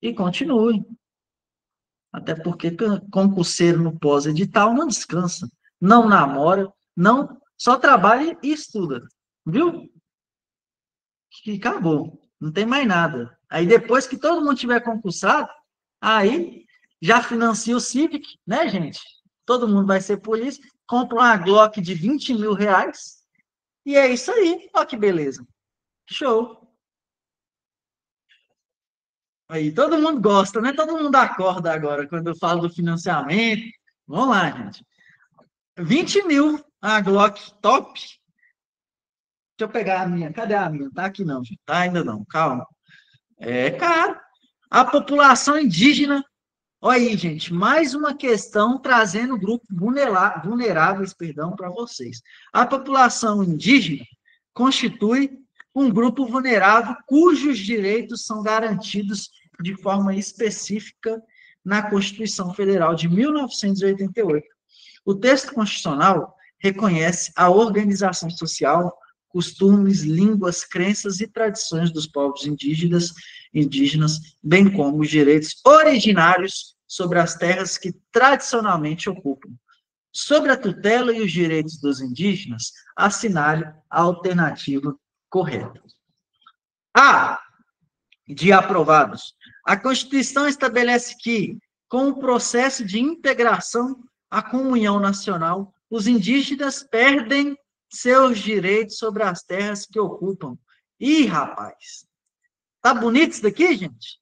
e continuem. Até porque concurseiro no pós-edital não descansa, não namora, não, só trabalha e estuda. Viu? E acabou. Não tem mais nada. Aí, depois que todo mundo tiver concursado, aí já financia o Civic, né, gente? Todo mundo vai ser polícia, compra uma Glock de 20 mil reais, e é isso aí. Olha que beleza. Show. Aí, todo mundo gosta, né? Todo mundo acorda agora quando eu falo do financiamento. Vamos lá, gente. 20 mil, a Glock top. Deixa eu pegar a minha. Cadê a minha? Tá aqui não, gente. Tá ainda não. Calma. É caro. A população indígena. Olha aí, gente. Mais uma questão trazendo grupos vulneráveis, para vocês. A população indígena constitui um grupo vulnerável cujos direitos são garantidos de forma específica na Constituição Federal de 1988. O texto constitucional reconhece a organização social, costumes, línguas, crenças e tradições dos povos indígenas, bem como os direitos originários sobre as terras que tradicionalmente ocupam. Sobre a tutela e os direitos dos indígenas, assinale a alternativa correta. A. De aprovados. A Constituição estabelece que, com o processo de integração, a comunhão nacional os indígenas perdem seus direitos sobre as terras que ocupam. Ih, rapaz, tá bonito isso daqui, gente?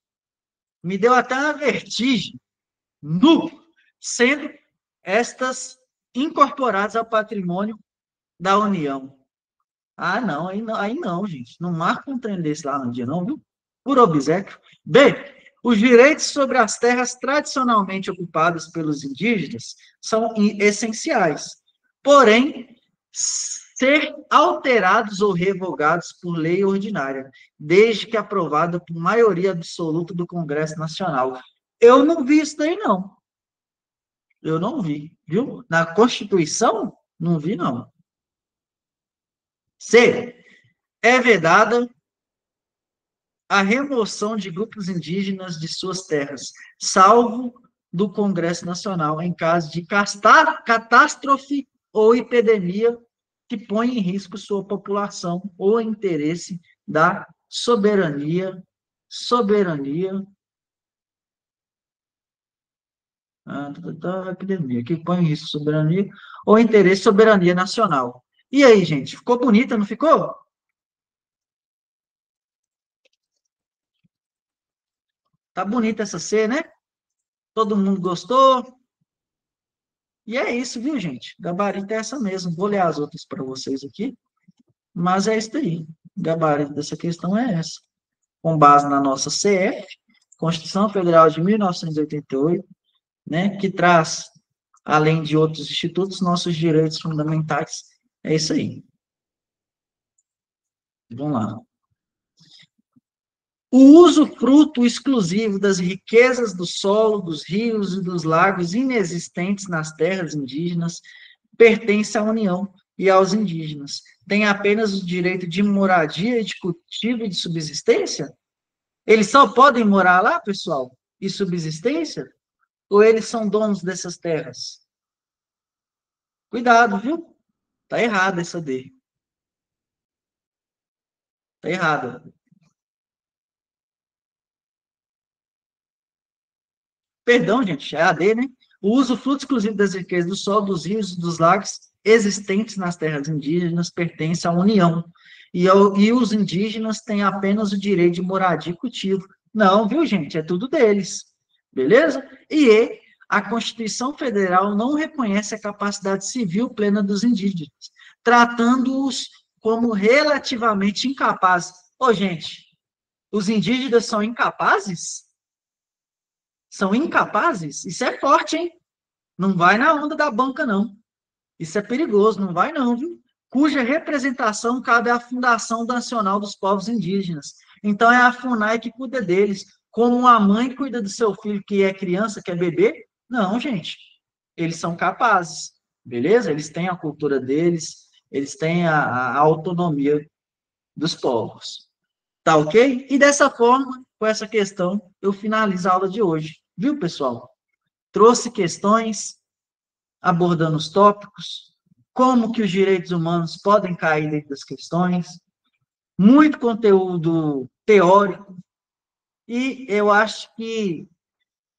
Me deu até uma vertigem. Nu, sendo estas incorporadas ao patrimônio da União. Ah, não, aí não, gente. Não marca um trem desse lá no dia, não, viu? Por obséquio. B, os direitos sobre as terras tradicionalmente ocupadas pelos indígenas são essenciais. Porém, ser alterados ou revogados por lei ordinária, desde que aprovada por maioria absoluta do Congresso Nacional. Eu não vi isso daí, não. Eu não vi, viu? Na Constituição, não vi, não. C. É vedada a remoção de grupos indígenas de suas terras, salvo do Congresso Nacional, em caso de catástrofe ou epidemia que põe em risco sua população ou interesse da soberania epidemia, que põe em risco soberania ou interesse soberania nacional. E aí, gente, ficou bonita, não ficou? Tá bonita essa C, né? Todo mundo gostou? E é isso, viu, gente? Gabarito é essa mesmo. Vou ler as outras para vocês aqui. Mas é isso daí. Gabarito dessa questão é essa. Com base na nossa CF, Constituição Federal de 1988, né, que traz, além de outros institutos, nossos direitos fundamentais. É isso aí. Vamos lá. O usufruto exclusivo das riquezas do solo, dos rios e dos lagos inexistentes nas terras indígenas pertence à União e aos indígenas. Tem apenas o direito de moradia, de cultivo e de subsistência? Eles só podem morar lá, pessoal? E subsistência? Ou eles são donos dessas terras? Cuidado, viu? Tá errada essa D. Tá errada. Perdão, gente, é AD, né? O usufruto exclusivo das riquezas do solo, dos rios e dos lagos existentes nas terras indígenas pertence à União. E os indígenas têm apenas o direito de moradia e cultivo. Não, viu, gente? É tudo deles. Beleza? E a Constituição Federal não reconhece a capacidade civil plena dos indígenas, tratando-os como relativamente incapazes. Ô, gente, os indígenas são incapazes? São incapazes? Isso é forte, hein? Não vai na onda da banca, não. Isso é perigoso, não vai não, viu? Cuja representação cabe à Fundação Nacional dos Povos Indígenas. Então, é a FUNAI que cuida deles. Como uma mãe cuida do seu filho que é criança, que é bebê? Não, gente. Eles são capazes, beleza? Eles têm a cultura deles, eles têm a autonomia dos povos. Tá ok? E dessa forma, com essa questão, eu finalizo a aula de hoje. Viu, pessoal? Trouxe questões, abordando os tópicos, como que os direitos humanos podem cair dentro das questões, muito conteúdo teórico, e eu acho que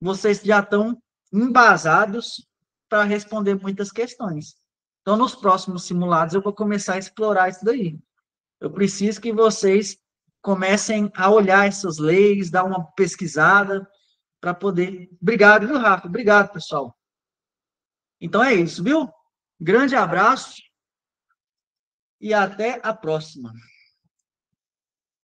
vocês já estão embasados para responder muitas questões. Então, nos próximos simulados, eu vou começar a explorar isso daí. Eu preciso que vocês comecem a olhar essas leis, dar uma pesquisada, para poder... Obrigado, viu, Rafa? Obrigado, pessoal. Então é isso, viu? Grande abraço e até a próxima.